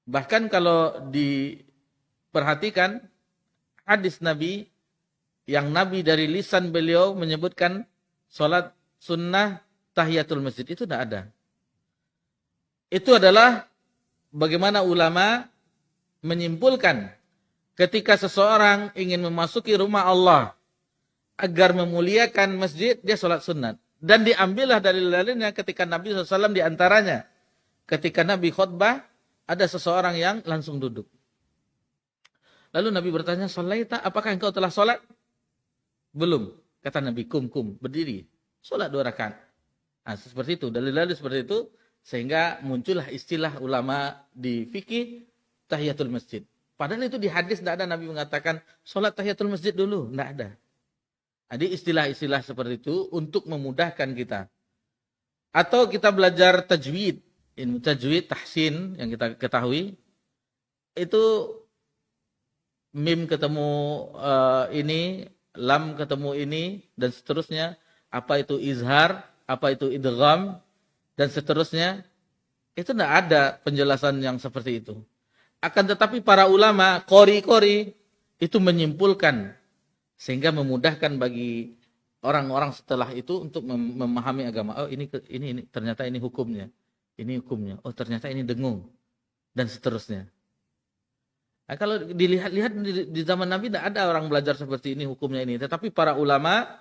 Bahkan kalau diperhatikan hadis Nabi, yang Nabi dari lisan beliau menyebutkan sholat sunnah tahiyatul masjid, itu tidak ada. Itu adalah bagaimana ulama menyimpulkan ketika seseorang ingin memasuki rumah Allah agar memuliakan masjid, dia sholat sunat. Dan diambillah dalil-dalilnya ketika Nabi SAW diantaranya. Ketika Nabi khutbah, ada seseorang yang langsung duduk. Lalu Nabi bertanya, "Sholaita, apakah engkau telah sholat?" "Belum." Kata Nabi, "Kum, berdiri. Sholat 2 rakaat." Nah, seperti itu, dalil-dalil seperti itu, sehingga muncullah istilah ulama di fikih, tahiyatul masjid. Padahal itu di hadis tidak ada Nabi mengatakan, sholat tahiyatul masjid dulu. Tidak ada. Jadi istilah-istilah seperti itu untuk memudahkan kita. Atau kita belajar tajwid. Ilmu tajwid, tahsin yang kita ketahui. Itu mim ketemu ini, lam ketemu ini, dan seterusnya. Apa itu izhar, apa itu idgham, dan seterusnya. Itu tidak ada penjelasan yang seperti itu. Akan tetapi para ulama, qori itu menyimpulkan. Sehingga memudahkan bagi orang-orang setelah itu untuk memahami agama. Oh ini ternyata ini hukumnya. Ini hukumnya. Oh ternyata ini dengung. Dan seterusnya. Nah, kalau dilihat-lihat di zaman Nabi tidak ada orang belajar seperti ini hukumnya ini. Tetapi para ulama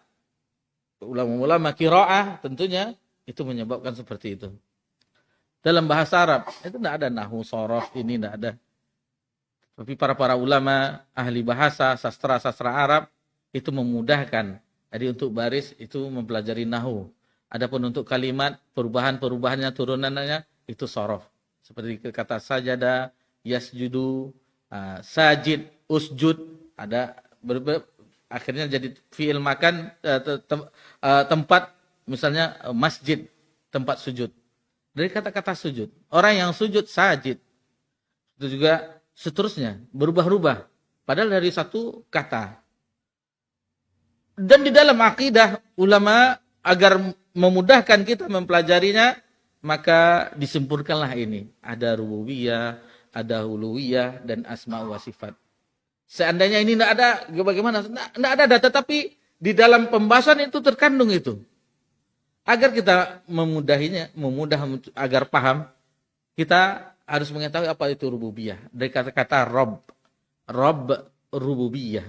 qiraah tentunya itu menyebabkan seperti itu. Dalam bahasa Arab itu tidak ada nahwu, sorof, ini tidak ada. Tapi para ulama ahli bahasa, sastra Arab itu memudahkan. Jadi untuk baris itu mempelajari nahwu. Adapun untuk kalimat perubahannya turunannya itu sorof. Seperti kata sajada, yasjudu, sajid, usjud, ada akhirnya jadi fiil makan tempat, misalnya masjid, tempat sujud. Dari kata-kata sujud. Orang yang sujud sajid. Itu juga seterusnya berubah-ubah. Padahal dari satu kata. Dan di dalam akidah ulama agar memudahkan kita mempelajarinya, maka disimpulkanlah ini. Ada rububiyah, ada uluwiyah, dan asma wa sifat. Seandainya ini tidak ada, bagaimana? Tidak ada, tetapi di dalam pembahasan itu terkandung itu. Agar kita memudah agar paham, kita harus mengetahui apa itu rububiyah. Dari kata-kata Rob rububiyah.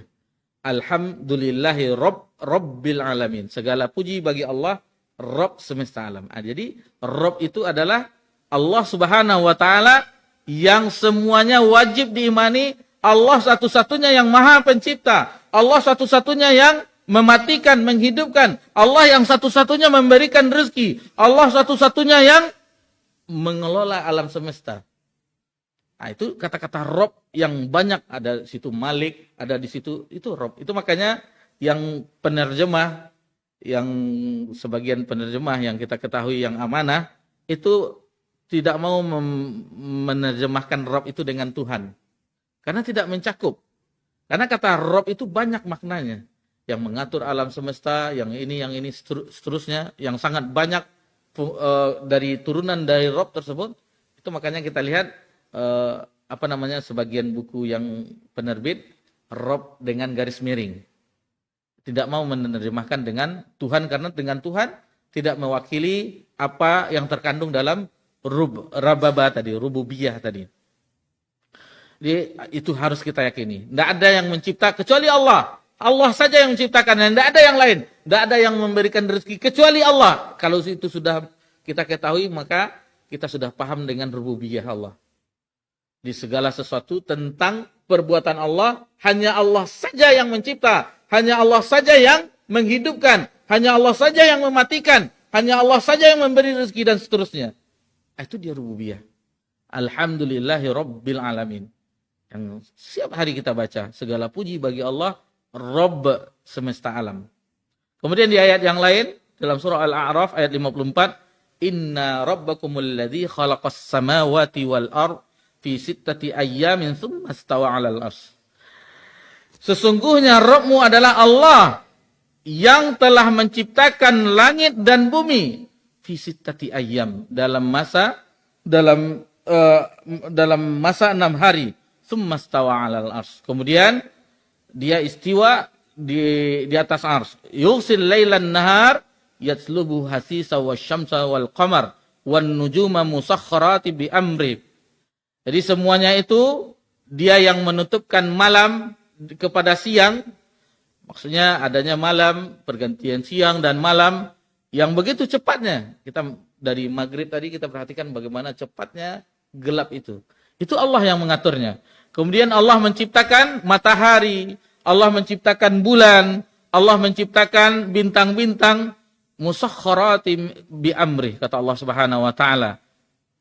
Alhamdulillahi Rabbil alamin. Segala puji bagi Allah, Rabb semesta alam. Jadi Rabb itu adalah Allah Subhanahu wa taala yang semuanya wajib diimani. Allah satu-satunya yang maha pencipta. Allah satu-satunya yang mematikan, menghidupkan. Allah yang satu-satunya memberikan rezeki. Allah satu-satunya yang mengelola alam semesta. Nah, itu kata-kata Rob yang banyak, ada di situ Malik, ada di situ, itu Rob. Itu makanya yang penerjemah, yang sebagian penerjemah yang kita ketahui yang amanah, itu tidak mau menerjemahkan Rob itu dengan Tuhan. Karena tidak mencakup. Karena kata Rob itu banyak maknanya. Yang mengatur alam semesta, yang ini, seterusnya. Yang sangat banyak dari turunan dari Rob tersebut. Itu makanya kita lihat, sebagian buku yang penerbit, Rob dengan garis miring. Tidak mau menerjemahkan dengan Tuhan, karena dengan Tuhan tidak mewakili apa yang terkandung dalam rababa tadi, rububiyah tadi. Jadi, itu harus kita yakini. Tidak ada yang mencipta kecuali Allah. Allah saja yang menciptakan, dan tidak ada yang lain. Tidak ada yang memberikan rezeki kecuali Allah. Kalau itu sudah kita ketahui, maka kita sudah paham dengan rububiyah Allah. Di segala sesuatu tentang perbuatan Allah, hanya Allah saja yang mencipta. Hanya Allah saja yang menghidupkan. Hanya Allah saja yang mematikan. Hanya Allah saja yang memberi rezeki dan seterusnya. Itu dia rububiyah. Alhamdulillahi Rabbil Alamin. Yang setiap hari kita baca, segala puji bagi Allah, Rabb semesta alam. Kemudian di ayat yang lain, dalam surah Al-A'raf ayat 54, Inna rabbakumul ladzi khalaqas samawati wal ard fi sittati ayyamin tsumma istawa 'alal arsy. Sesungguhnya Rabbmu adalah Allah yang telah menciptakan langit dan bumi fi sittati ayyam, dalam masa 6 hari. Tsumma istawa 'alal arsy. Kemudian dia istiwa di atas arsy. Yughsil lailan nahar yatslubu hasisa wasyamsa wal qamar wan nujuma musakharati bi amri. Jadi semuanya itu dia yang menutupkan malam kepada siang. Maksudnya adanya malam, pergantian siang dan malam yang begitu cepatnya. Kita dari maghrib tadi kita perhatikan bagaimana cepatnya gelap itu. Itu Allah yang mengaturnya. Kemudian Allah menciptakan matahari, Allah menciptakan bulan, Allah menciptakan bintang-bintang, musakharati bi amri, kata Allah Subhanahu wa taala,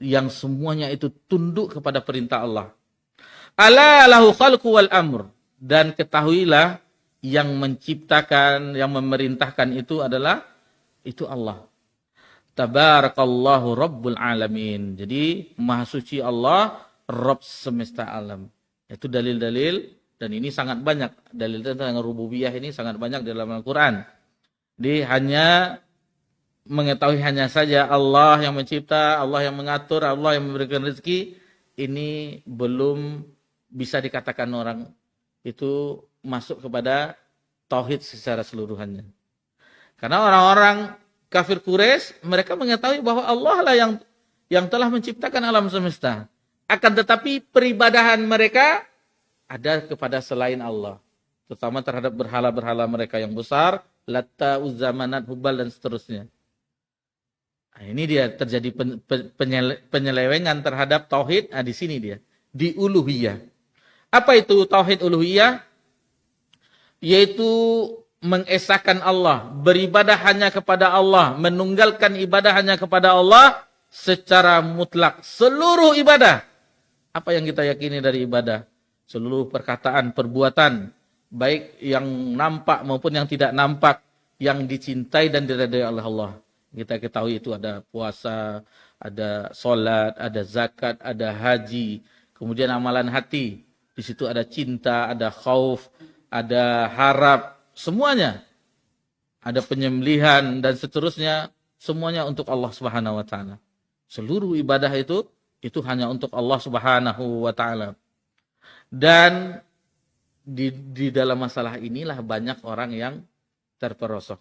yang semuanya itu tunduk kepada perintah Allah. Ala lahu khalqu wal amr, dan ketahuilah yang menciptakan, yang memerintahkan itu adalah Allah. Tabarakallahu Rabbul Alamin. Jadi maha suci Allah, Rabb semesta alam. Itu dalil-dalil, dan ini sangat banyak. Dalil tentang rububiyah ini sangat banyak dalam Al-Quran. Jadi hanya mengetahui hanya saja Allah yang mencipta, Allah yang mengatur, Allah yang memberikan rezeki, ini belum bisa dikatakan orang itu masuk kepada tauhid secara seluruhannya. Karena orang-orang kafir Quraisy, mereka mengetahui bahwa Allah lah yang telah menciptakan alam semesta. Akan tetapi peribadahan mereka ada kepada selain Allah. Terutama terhadap berhala-berhala mereka yang besar, Latta, Uzza, Manat, Hubal, dan seterusnya. Nah, ini dia terjadi penyelewengan terhadap tauhid. Nah, di sini dia, di uluhiyah. Apa itu tauhid uluhiyah? Yaitu mengesahkan Allah, beribadah hanya kepada Allah, menunggalkan ibadah hanya kepada Allah secara mutlak. Seluruh ibadah. Apa yang kita yakini dari ibadah? Seluruh perkataan, perbuatan, baik yang nampak maupun yang tidak nampak, yang dicintai dan diridai oleh Allah. Kita ketahui itu ada puasa, ada sholat, ada zakat, ada haji, kemudian amalan hati. Di situ ada cinta, ada khauf, ada harap, semuanya. Ada penyembelihan dan seterusnya, semuanya untuk Allah Subhanahu wa taala. Seluruh ibadah itu hanya untuk Allah Subhanahu wa taala. Dan di dalam masalah inilah banyak orang yang terperosok.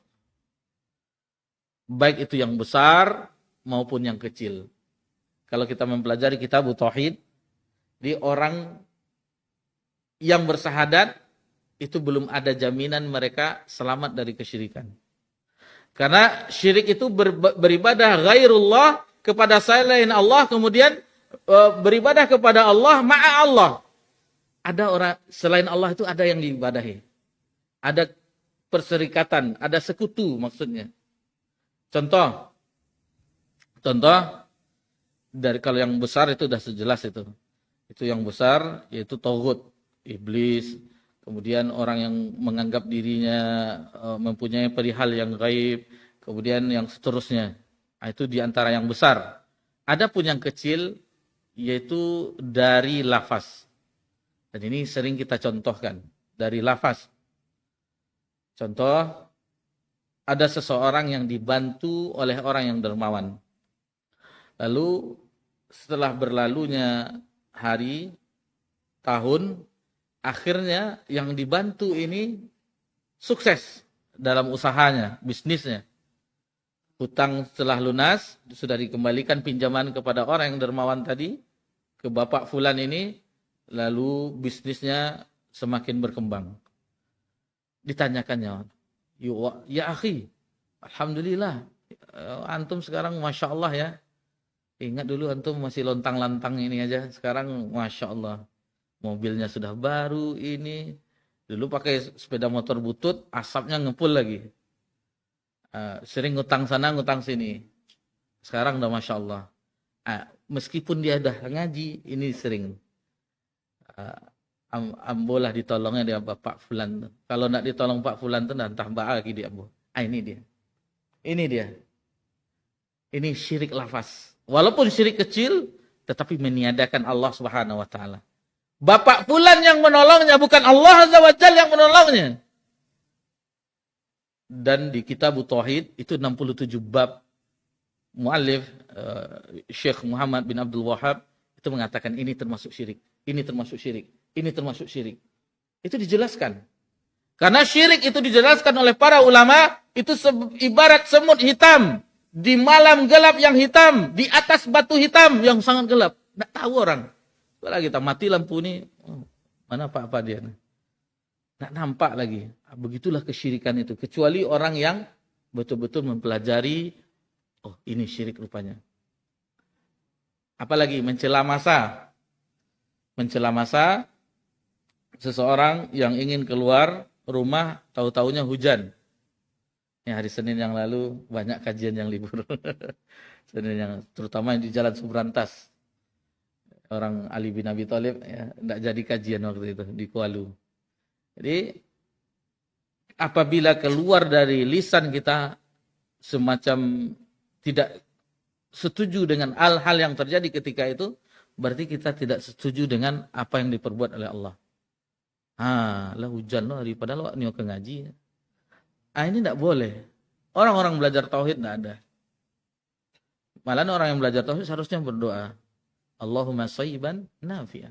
Baik itu yang besar maupun yang kecil. Kalau kita mempelajari kitab tauhid, di orang yang bersahadat itu belum ada jaminan mereka selamat dari kesyirikan. Karena syirik itu beribadah ghairullah kepada selain Allah, kemudian beribadah kepada Allah ma'a Allah. Ada orang selain Allah itu ada yang diibadahi. Ada perserikatan, ada sekutu maksudnya. Contoh dari kalau yang besar itu sudah sejelas itu. Itu yang besar yaitu tauhid, iblis, kemudian orang yang menganggap dirinya mempunyai perihal yang gaib, kemudian yang seterusnya. Nah, itu di antara yang besar. Adapun yang kecil yaitu dari lafaz. Dan ini sering kita contohkan dari lafaz. Contoh, ada seseorang yang dibantu oleh orang yang dermawan. Lalu setelah berlalunya hari, tahun, akhirnya yang dibantu ini sukses dalam usahanya, bisnisnya. Hutang setelah lunas, sudah dikembalikan pinjaman kepada orang yang dermawan tadi, ke bapak fulan ini, lalu bisnisnya semakin berkembang. Ditanyakannya, ya akhi, alhamdulillah, antum sekarang Masya Allah ya. Ingat dulu antum masih lontang-lantang ini aja, sekarang Masya Allah. Mobilnya sudah baru ini, dulu pakai sepeda motor butut, asapnya ngepul lagi. Sering ngutang sana, ngutang sini. Sekarang udah Masya Allah. Meskipun dia dah ngaji, ini sering. Ambolah ditolongnya dia Bapak Fulan. Kalau nak ditolong Pak Fulan itu dah tambah lagi dia ambo. Ini dia. Ini dia. Ini syirik lafaz. Walaupun syirik kecil, tetapi meniadakan Allah Subhanahu wa taala. Bapak Fulan yang menolongnya, bukan Allah Azza wa Jalla yang menolongnya. Dan di kitab Tauhid itu 67 bab, muallif Syekh Muhammad bin Abdul Wahhab itu mengatakan ini termasuk syirik, ini termasuk syirik, ini termasuk syirik. Itu dijelaskan. Karena syirik itu dijelaskan oleh para ulama, itu ibarat semut hitam di malam gelap yang hitam, di atas batu hitam yang sangat gelap. Tidak tahu orang. Kalau kita mati lampu ini, mana apa-apa dia. Tidak nampak lagi. Begitulah kesyirikan itu. Kecuali orang yang betul-betul mempelajari, oh ini syirik rupanya. Apalagi mencela masa. Mencela masa, seseorang yang ingin keluar rumah, tahu-taunya hujan. Ya, hari Senin yang lalu banyak kajian yang libur. Senin yang terutama di Jalan Subrantas. Orang Ali bin Abi Thalib ya, tidak jadi kajian waktu itu di Kuala. Jadi apabila keluar dari lisan kita semacam tidak setuju dengan hal-hal yang terjadi ketika itu, berarti kita tidak setuju dengan apa yang diperbuat oleh Allah. Lah hujan loh daripada lo ke ngaji. Ini tidak boleh. Orang-orang belajar tauhid tidak ada. Malah orang yang belajar tauhid seharusnya berdoa, Allahumma shayyiban nafi'ah.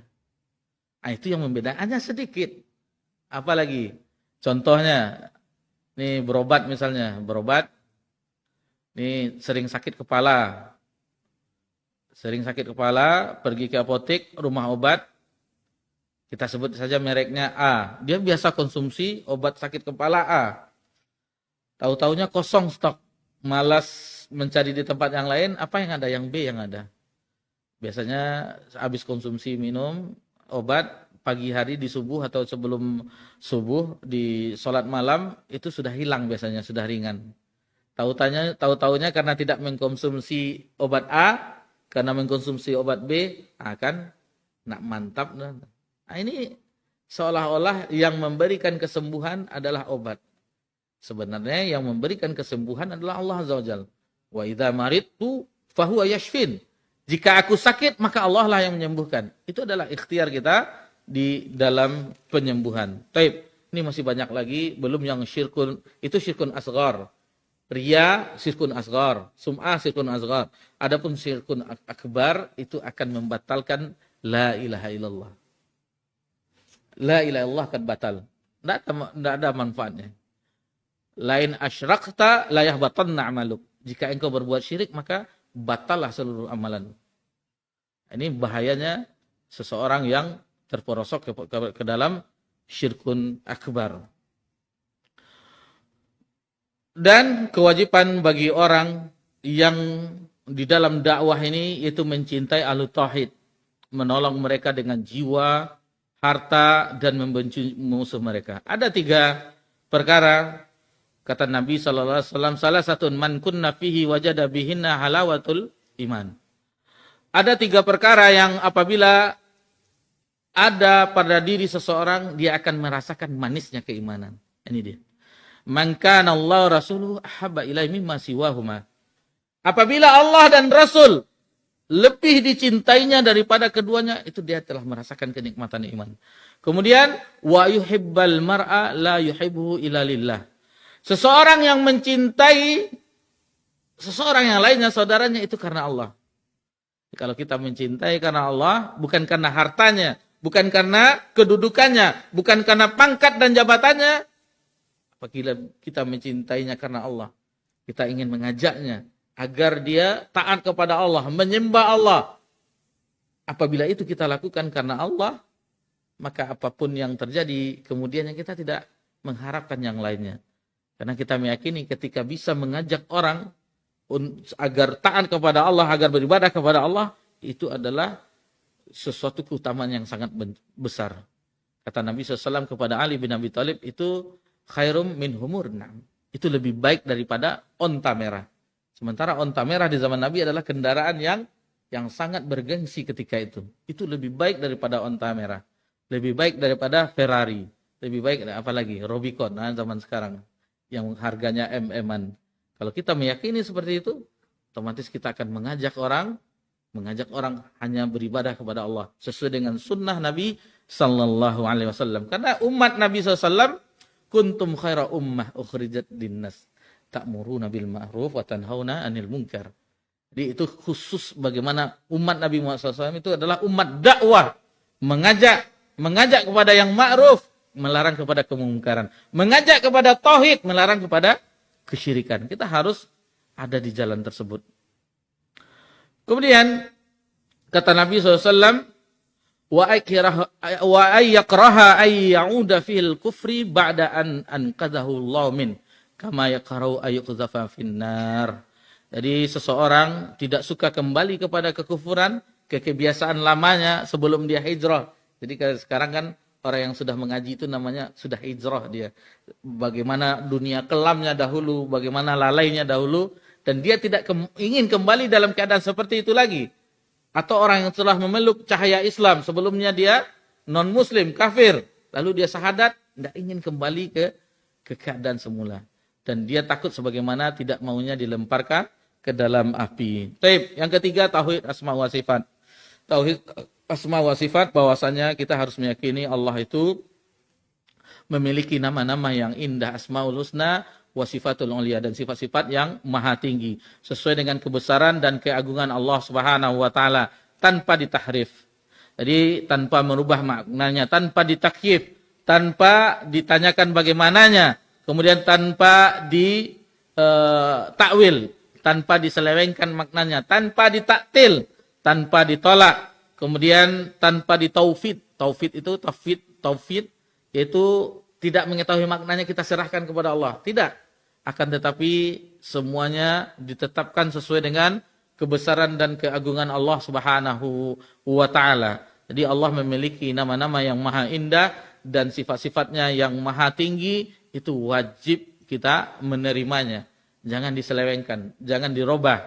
Itu yang membedakannya sedikit. Apalagi contohnya, nih berobat misalnya, berobat, nih sering sakit kepala, pergi ke apotek, rumah obat, kita sebut saja mereknya A. Dia biasa konsumsi obat sakit kepala A. Tahu-taunya kosong stok, malas mencari di tempat yang lain, apa yang ada? Yang B yang ada. Biasanya habis konsumsi minum obat, pagi hari di subuh atau sebelum subuh di sholat malam, itu sudah hilang biasanya, sudah ringan. Tahu-taunya karena tidak mengkonsumsi obat A, karena mengkonsumsi obat B, akan nak mantap. Ini seolah-olah yang memberikan kesembuhan adalah obat. Sebenarnya yang memberikan kesembuhan adalah Allah Azza wa Jalla. Wa idza maridtu fahuwa yashfin. Jika aku sakit, maka Allah lah yang menyembuhkan. Itu adalah ikhtiar kita di dalam penyembuhan. Taib. Ini masih banyak lagi, belum yang syirkun, itu syirkun asghar. Riya, syirkun asghar. Sum'ah, syirkun asghar. Adapun syirkun akbar, itu akan membatalkan la ilaha illallah. La ilaha illallah akan batal. Tidak ada manfaatnya. Lain asyrakta la yahbatanna amaluk. Jika engkau berbuat syirik, maka batallah seluruh amalan. Ini bahayanya seseorang yang terperosok ke dalam syirkun akbar. Dan kewajiban bagi orang yang di dalam dakwah ini yaitu mencintai ahlu tauhid, menolong mereka dengan jiwa, harta, dan membenci musuh mereka. Ada 3 perkara kata Nabi SAW, salah satu man kunna fihi wajada bihinna halawatul iman. Ada 3 perkara yang apabila ada pada diri seseorang, dia akan merasakan manisnya keimanan. Ini dia. Man kana Allah rasuluhu ahabba ilaihi mimma siwahuma. Apabila Allah dan Rasul lebih dicintainya daripada keduanya, itu dia telah merasakan kenikmatan iman. Kemudian wa yuhibbal mar'a la yuhibbuhu illa lillah. Seseorang yang mencintai seseorang yang lainnya, saudaranya, itu karena Allah. Kalau kita mencintai karena Allah, bukan karena hartanya, bukan karena kedudukannya, bukan karena pangkat dan jabatannya. Apabila kita mencintainya karena Allah, kita ingin mengajaknya agar dia taat kepada Allah, menyembah Allah. Apabila itu kita lakukan karena Allah, maka apapun yang terjadi kemudiannya kita tidak mengharapkan yang lainnya. Karena kita meyakini ketika bisa mengajak orang agar taat kepada Allah, agar beribadah kepada Allah, itu adalah sesuatu keutamaan yang sangat besar. Kata Nabi SAW kepada Ali bin Abi Thalib, itu khairum min humur na'am. Itu lebih baik daripada onta merah. Sementara onta merah di zaman Nabi adalah kendaraan yang sangat bergengsi ketika itu. Itu lebih baik daripada onta merah. Lebih baik daripada Ferrari. Lebih baik apalagi Rubicon zaman sekarang yang harganya MM-an. Kalau kita meyakini seperti itu, otomatis kita akan mengajak orang hanya beribadah kepada Allah sesuai dengan sunnah Nabi sallallahu alaihi wasallam. Karena umat Nabi SAW, kuntum khaira ummah ukhrijat linnas ta'muruna bil ma'ruf wa tanhauna 'anil munkar. Jadi itu khusus bagaimana umat Nabi Muhammad SAW itu adalah umat dakwah, mengajak kepada yang ma'ruf, melarang kepada kemungkaran, mengajak kepada tauhid, melarang kepada kesyirikan. Kita harus ada di jalan tersebut. Kemudian kata Nabi SAW, wa ayyakraha ayyauda fil kufri ba'da an anqadhahu Allah min kama yakrahu ayyuqdhafa finnar. Jadi seseorang tidak suka kembali kepada kekufuran, ke kebiasaan lamanya sebelum dia hijrah. Jadi sekarang kan orang yang sudah mengaji itu namanya sudah hijrah dia. Bagaimana dunia kelamnya dahulu, bagaimana lalainya dahulu, dan dia tidak ingin kembali dalam keadaan seperti itu lagi. Atau orang yang telah memeluk cahaya Islam, sebelumnya dia non-muslim, kafir, lalu dia syahadat, tidak ingin kembali ke keadaan semula. Dan dia takut sebagaimana tidak maunya dilemparkan ke dalam api. Taib. Yang ketiga, tauhid asma wa sifat. Tauhid asma wa sifat, bahwasanya kita harus meyakini Allah itu memiliki nama-nama yang indah, asmaul husna wa sifatul ulia, dan sifat-sifat yang maha tinggi sesuai dengan kebesaran dan keagungan Allah Subhanahu wa taala tanpa ditahrif. Jadi tanpa merubah maknanya, tanpa ditakyif, tanpa ditanyakan bagaimananya, kemudian tanpa takwil, tanpa diselewengkan maknanya, tanpa ditaktil, tanpa ditolak, kemudian tanpa ditaufid. Taufid itu taufid yaitu tidak mengetahui maknanya kita serahkan kepada Allah. Tidak. Akan tetapi semuanya ditetapkan sesuai dengan kebesaran dan keagungan Allah Subhanahu wa taala. Jadi Allah memiliki nama-nama yang maha indah dan sifat-sifatnya yang maha tinggi, itu wajib kita menerimanya. Jangan diselewengkan, jangan dirubah.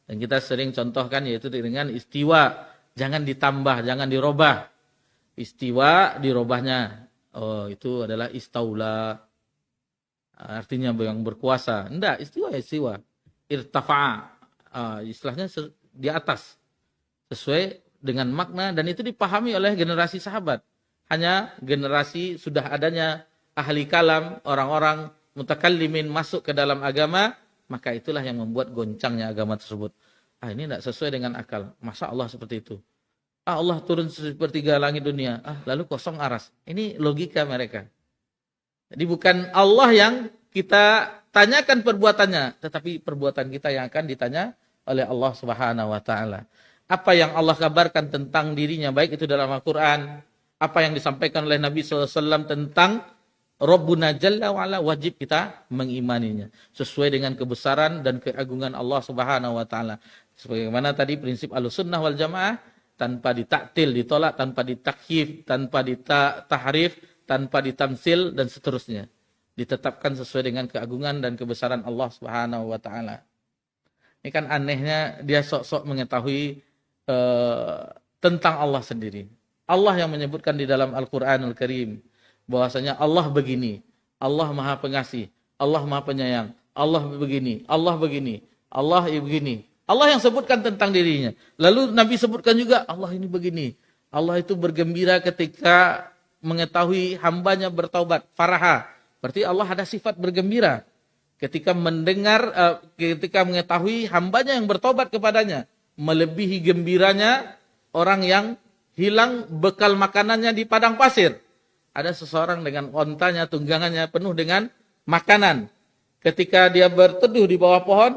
Dan kita sering contohkan yaitu dengan istiwa, jangan ditambah, jangan dirubah. Istiwa dirubahnya, oh itu adalah istaula. Artinya yang berkuasa. Enggak, istiwa. Irtafa'a. Istilahnya di atas. Sesuai dengan makna, dan itu dipahami oleh generasi sahabat. Hanya generasi sudah adanya ahli kalam, orang-orang mutakallimin masuk ke dalam agama, maka itulah yang membuat goncangnya agama tersebut. Ini tidak sesuai dengan akal. Masa Allah seperti itu? Allah turun sepertiga langit dunia. Lalu kosong aras. Ini logika mereka. Jadi bukan Allah yang kita tanyakan perbuatannya, tetapi perbuatan kita yang akan ditanya oleh Allah Subhanahu wa taala. Apa yang Allah kabarkan tentang dirinya, baik itu dalam Al-Qur'an, apa yang disampaikan oleh Nabi SAW tentang Rabbuna Jalla wa Ala, wajib kita mengimaninya sesuai dengan kebesaran dan keagungan Allah Subhanahu wa taala. Sebagaimana tadi prinsip Ahlussunnah wal Jamaah, tanpa ditaktil, ditolak, tanpa ditakyif, tanpa ditahrif, tanpa ditamsil dan seterusnya. Ditetapkan sesuai dengan keagungan dan kebesaran Allah Subhanahu wa taala. Ini kan anehnya dia sok-sok mengetahui tentang Allah sendiri. Allah yang menyebutkan di dalam Al-Qur'anul Karim bahwasanya Allah begini, Allah Maha Pengasih, Allah Maha Penyayang, Allah begini, Allah begini, Allah begini. Allah yang sebutkan tentang dirinya. Lalu Nabi sebutkan juga Allah ini begini. Allah itu bergembira ketika mengetahui hambanya bertaubat, faraha. Berarti Allah ada sifat bergembira ketika mendengar, ketika mengetahui hambanya yang bertaubat kepadanya, melebihi gembiranya orang yang hilang bekal makanannya di padang pasir. Ada seseorang dengan ontanya, tunggangannya penuh dengan makanan. Ketika dia berteduh di bawah pohon,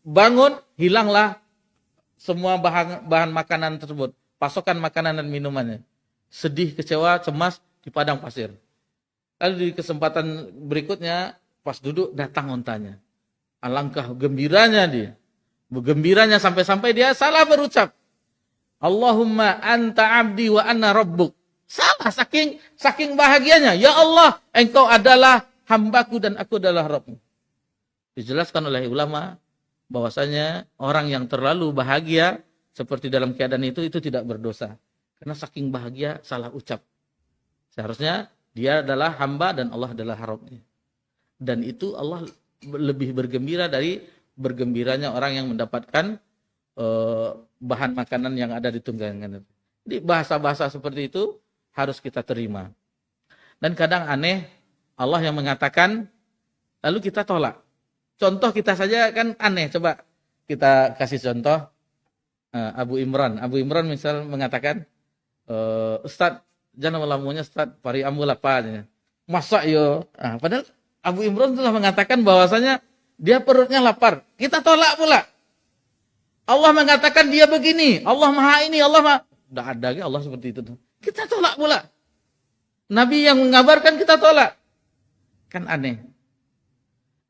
bangun, hilanglah semua bahan makanan tersebut. Pasokan makanan dan minumannya. Sedih, kecewa, cemas di padang pasir. Lalu di kesempatan berikutnya, pas duduk, datang ontanya. Alangkah gembiranya dia. Gembiranya sampai-sampai dia salah berucap. Allahumma anta abdi wa anna rabbuk. Salah, saking bahagianya. Ya Allah, engkau adalah hambaku dan aku adalah Rabbmu. Dijelaskan oleh ulama bahwasanya orang yang terlalu bahagia seperti dalam keadaan itu tidak berdosa. Karena saking bahagia salah ucap. Seharusnya dia adalah hamba dan Allah adalah Rabbnya. Dan itu Allah lebih bergembira dari bergembiranya orang yang mendapatkan bahan makanan yang ada di tunggangan. Jadi bahasa-bahasa seperti itu harus kita terima. Dan kadang aneh, Allah yang mengatakan, lalu kita tolak. Contoh kita saja kan aneh. Coba kita kasih contoh. Abu Imran. Abu Imran misal mengatakan, Ustadz, jangan melamunya Ustadz, pari ambu lapanya. Masa yo? Padahal Abu Imran telah mengatakan bahwasanya dia perutnya lapar. Kita tolak pula. Allah mengatakan dia begini. Allah maha ini, Allah maha. Tidak ada Allah seperti itu. Kita tolak pula. Nabi yang mengabarkan kita tolak. Kan aneh.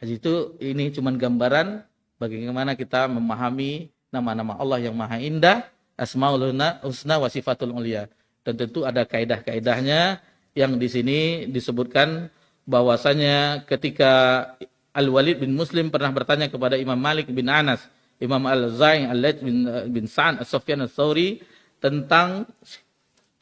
Jadi itu ini cuma gambaran bagaimana kita memahami nama-nama Allah yang maha indah, Asmaul Husna wa Sifatul Ulia. Dan tentu ada kaidah-kaidahnya yang di sini disebutkan bahwasanya ketika Al-Walid bin Muslim pernah bertanya kepada Imam Malik bin Anas, Imam Al-Zain, Al-Layth bin Sa'ad, As-Sufyan Ats-Tsauri tentang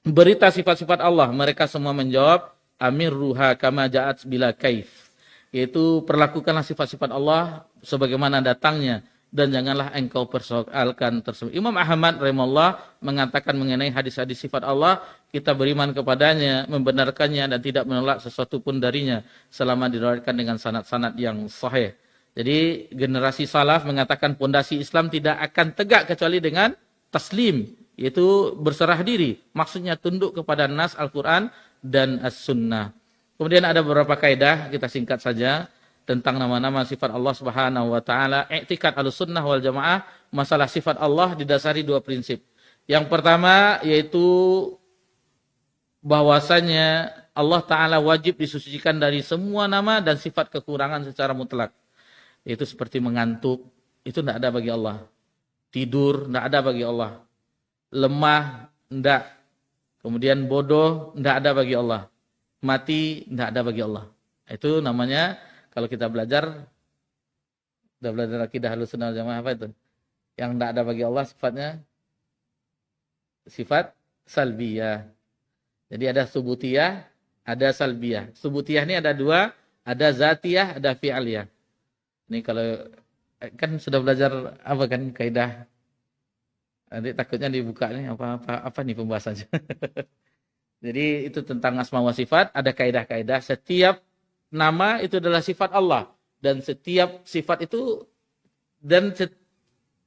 berita sifat-sifat Allah. Mereka semua menjawab, Amir ruha kama ja'at bila kaif. Yaitu perlakukanlah sifat-sifat Allah sebagaimana datangnya dan janganlah engkau persoalkan tersebut. Imam Ahmad rahimahullah mengatakan mengenai hadis-hadis sifat Allah, kita beriman kepadanya, membenarkannya dan tidak menolak sesuatu pun darinya selama diriwayatkan dengan sanad-sanad yang sahih. Jadi generasi salaf mengatakan pondasi Islam tidak akan tegak kecuali dengan taslim, yaitu berserah diri. Maksudnya tunduk kepada nas Al-Quran dan As-Sunnah. Kemudian ada beberapa kaidah, kita singkat saja, tentang nama-nama sifat Allah Subhanahu wa taala. I'tikad Ahlussunnah wal Jamaah masalah sifat Allah didasari dua prinsip. Yang pertama yaitu bahwasanya Allah taala wajib disucikan dari semua nama dan sifat kekurangan secara mutlak. Yaitu seperti mengantuk, itu tidak ada bagi Allah. Tidur tidak ada bagi Allah. Lemah tidak. Kemudian bodoh tidak ada bagi Allah. Mati tidak ada bagi Allah. Itu namanya kalau kita belajar, sudah belajar akidah Ahlussunnah wal Jamaah apa itu? Yang tidak ada bagi Allah sifatnya sifat salbiyah. Jadi ada subutiyah, ada salbiyah. Subutiyah ini ada dua, ada zatiyah, ada fi'aliyah. Ini kalau kan sudah belajar apa kan kaidah. Nanti takutnya dibuka nih apa nih pembahasannya. Jadi itu tentang asma wa sifat, ada kaidah-kaidah. Setiap nama itu adalah sifat Allah dan setiap sifat itu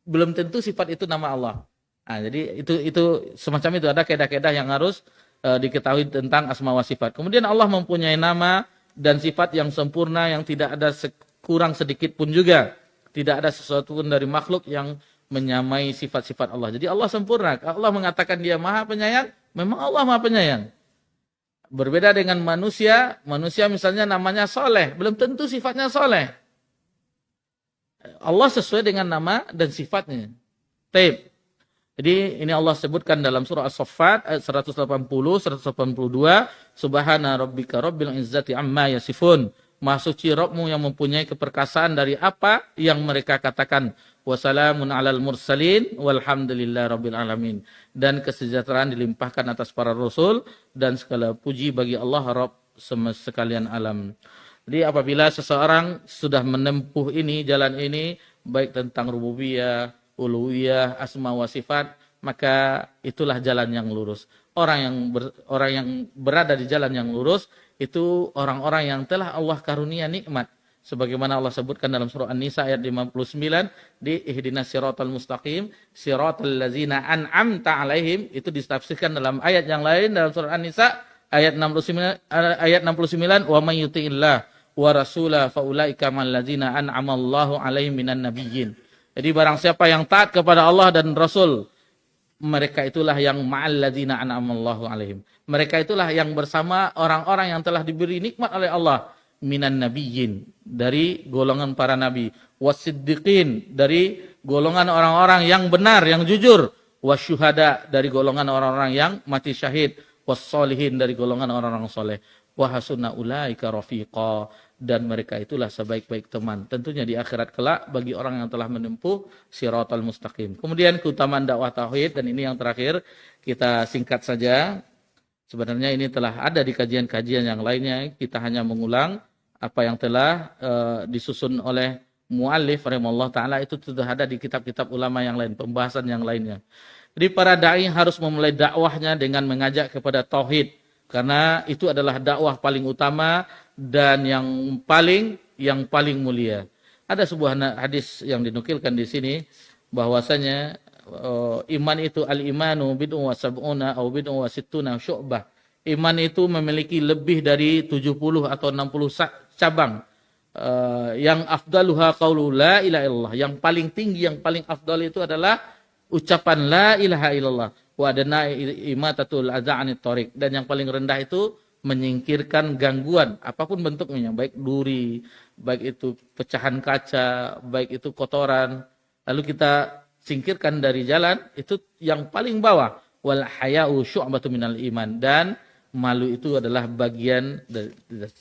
belum tentu sifat itu nama Allah. Nah, jadi itu semacam itu, ada kaidah-kaidah yang harus diketahui tentang asma wa sifat. Kemudian Allah mempunyai nama dan sifat yang sempurna yang tidak ada kurang sedikit pun juga. Tidak ada sesuatu pun dari makhluk yang menyamai sifat-sifat Allah. Jadi Allah sempurna. Allah mengatakan dia Maha Penyayang, memang Allah Maha Penyayang. Berbeda dengan manusia, manusia misalnya namanya soleh, belum tentu sifatnya soleh. Allah sesuai dengan nama dan sifatnya. Taib. Jadi ini Allah sebutkan dalam surah As-Saffat ayat 180, 182, Subhana rabbika rabbil izzati amma yasifun. Maha suci Rabbmu yang mempunyai keperkasaan dari apa yang mereka katakan. Wassalamun alal mursalin walhamdulillah rabbil alamin. Dan kesejahteraan dilimpahkan atas para rasul dan segala puji bagi Allah Rabb sekalian alam. Jadi apabila seseorang sudah menempuh ini, jalan ini, baik tentang rububiyah, uluhiyah, asma wa sifat, maka itulah jalan yang lurus. Orang yang berada di jalan yang lurus itu orang-orang yang telah Allah karunia nikmat. Sebagaimana Allah sebutkan dalam surah An-Nisa ayat 59 di ihdinas siratal mustaqim, siratal ladzina an'amta alaihim, itu ditafsirkan dalam ayat yang lain dalam surah An-Nisa ayat 69 wa may yuti'illah wa rasulahu faulaika mal ladzina an'amallahu alaihim minan nabiyyin. Jadi barang siapa yang taat kepada Allah dan Rasul, mereka itulah yang ma'al ladzina an'amallahu alaihim. Mereka itulah yang bersama orang-orang yang telah diberi nikmat oleh Allah, minan nabiyyin, dari golongan para nabi, wasiddiqin, dari golongan orang-orang yang benar, yang jujur, wasyuhada, dari golongan orang-orang yang mati syahid, wassolihin, dari golongan orang-orang soleh, wahasuna ulaika rafiqa, dan mereka itulah sebaik-baik teman. Tentunya di akhirat kelak bagi orang yang telah menempuh siratal mustaqim. Kemudian keutamaan dakwah tauhid, dan ini yang terakhir kita singkat saja. Sebenarnya ini telah ada di kajian-kajian yang lainnya. Kita hanya mengulang apa yang telah disusun oleh muallif rahimahullah taala, itu sudah ada di kitab-kitab ulama yang lain, pembahasan yang lainnya. Jadi para dai harus memulai dakwahnya dengan mengajak kepada tauhid, karena itu adalah dakwah paling utama dan yang paling mulia. Ada sebuah hadis yang dinukilkan di sini bahwasanya iman itu al-imanu bid'un wa sab'una aw bid'un wa sittuna syu'bah. Iman itu memiliki lebih dari 70 atau 60 cabang. Yang afdaluha qaulu la ilaha illallah. Yang paling tinggi, yang paling afdal itu adalah ucapan la ilaha illallah. Wa adna imatatul adza 'anit thariq. Dan yang paling rendah itu menyingkirkan gangguan apapun bentuknya, baik duri, baik itu pecahan kaca, baik itu kotoran, lalu kita singkirkan dari jalan, itu yang paling bawah. Wal haya'u syu'batu minal iman, dan malu itu adalah bagian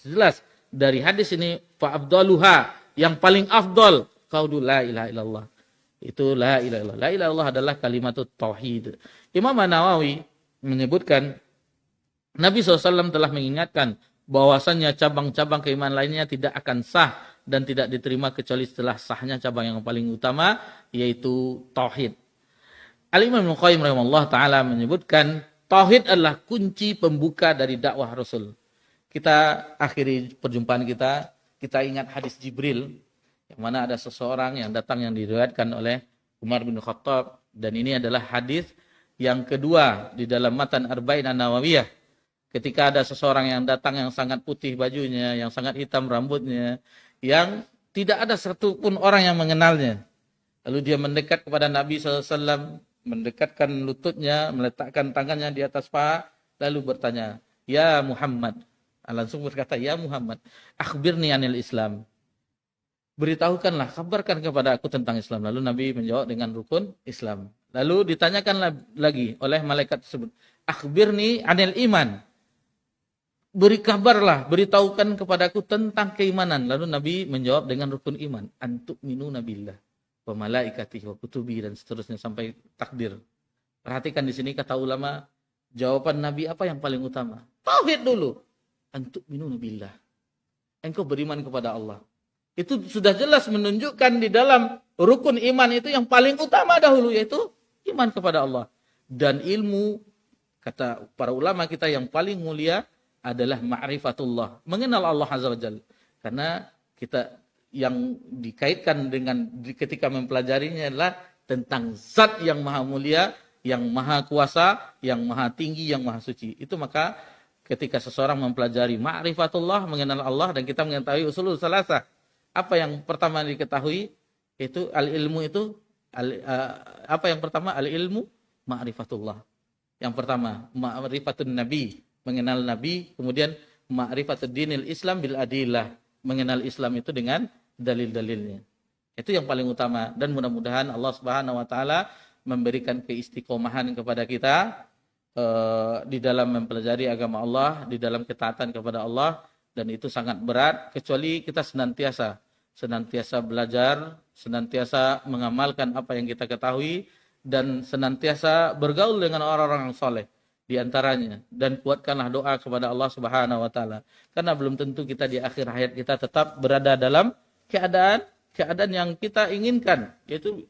jelas dari hadis ini. Fa afdaluha, yang paling afdal qaulu la ilaha illallah. Itu la ilaha illallah. La ilaha illallah adalah kalimatut tauhid. Imam An-Nawawi menyebutkan Nabi SAW telah mengingatkan bahwasannya cabang-cabang keimanan lainnya tidak akan sah dan tidak diterima kecuali setelah sahnya cabang yang paling utama, yaitu tauhid. Al-Imam Ibnu Qayyim rahimahullah taala menyebutkan tauhid adalah kunci pembuka dari dakwah Rasul. Kita akhiri perjumpaan kita ingat hadis Jibril, yang mana ada seseorang yang datang yang diriwayatkan oleh Umar bin Khattab, dan ini adalah hadis yang kedua di dalam matan Arba'in An-Nawawiyah. Ketika ada seseorang yang datang yang sangat putih bajunya, yang sangat hitam rambutnya, yang tidak ada satupun orang yang mengenalnya. Lalu dia mendekat kepada Nabi SAW, mendekatkan lututnya, meletakkan tangannya di atas paha, lalu bertanya, "Ya Muhammad." Langsung berkata, "Ya Muhammad, akhbirni anil Islam." Beritahukanlah, kabarkan kepada aku tentang Islam. Lalu Nabi menjawab dengan rukun Islam. Lalu ditanyakan lagi oleh malaikat tersebut, "Akhbirni anil iman." Beri kabarlah, beritahukan kepadaku tentang keimanan. Lalu Nabi menjawab dengan rukun iman, antu'minuna billah wa malaikatihi wa kutubihi, dan seterusnya sampai takdir. Perhatikan di sini kata ulama, jawaban Nabi apa yang paling utama? Tauhid dulu. Antu'minuna billah. Engkau beriman kepada Allah. Itu sudah jelas menunjukkan di dalam rukun iman itu yang paling utama dahulu, yaitu iman kepada Allah. Dan ilmu, kata para ulama kita, yang paling mulia adalah ma'rifatullah, mengenal Allah Azza wa Jalla. Karena kita yang dikaitkan dengan ketika mempelajarinya adalah tentang zat yang maha mulia, yang maha kuasa, yang maha tinggi, yang maha suci. Itu maka ketika seseorang mempelajari ma'rifatullah, mengenal Allah, dan kita mengetahui usulul salasah, apa yang pertama diketahui itu al-ilmu itu apa yang pertama? Al-ilmu ma'rifatullah. Yang pertama ma'rifatun nabi, mengenal Nabi, kemudian ma'rifatud dinil Islam bil adillah, mengenal Islam itu dengan dalil-dalilnya. Itu yang paling utama, dan mudah-mudahan Allah Subhanahu wa taala memberikan keistiqomahan kepada kita di dalam mempelajari agama Allah, di dalam ketaatan kepada Allah, dan itu sangat berat kecuali kita senantiasa belajar, senantiasa mengamalkan apa yang kita ketahui, dan senantiasa bergaul dengan orang-orang yang soleh di antaranya, dan kuatkanlah doa kepada Allah Subhanahu wa taala, karena belum tentu kita di akhir hayat kita tetap berada dalam keadaan yang kita inginkan, yaitu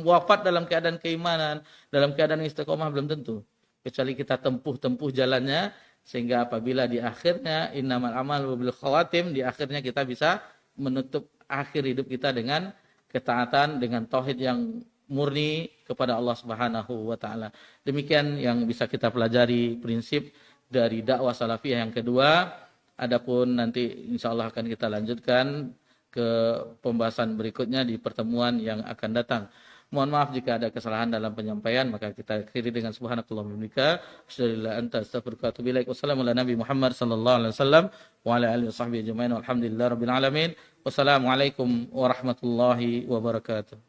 wafat dalam keadaan keimanan, dalam keadaan istiqomah, belum tentu, kecuali kita tempuh jalannya, sehingga apabila di akhirnya innamal a'malu bil khawatim, di akhirnya kita bisa menutup akhir hidup kita dengan ketaatan, dengan tauhid yang murni kepada Allah Subhanahu wa taala. Demikian yang bisa kita pelajari prinsip dari dakwah salafiyah yang kedua. Adapun nanti insyaallah akan kita lanjutkan ke pembahasan berikutnya di pertemuan yang akan datang. Mohon maaf jika ada kesalahan dalam penyampaian, maka kita akhiri dengan subhanakallahumma wa bihamdika, asyhadu an la ilaha illa anta, astaghfiruka wa atubu ilaik. Wassalamu ala nabi Muhammad sallallahu alaihi wasallam wa ala alihi washabbihi ajmain. Walhamdulillahirabbil alamin. Wassalamualaikum warahmatullahi wabarakatuh.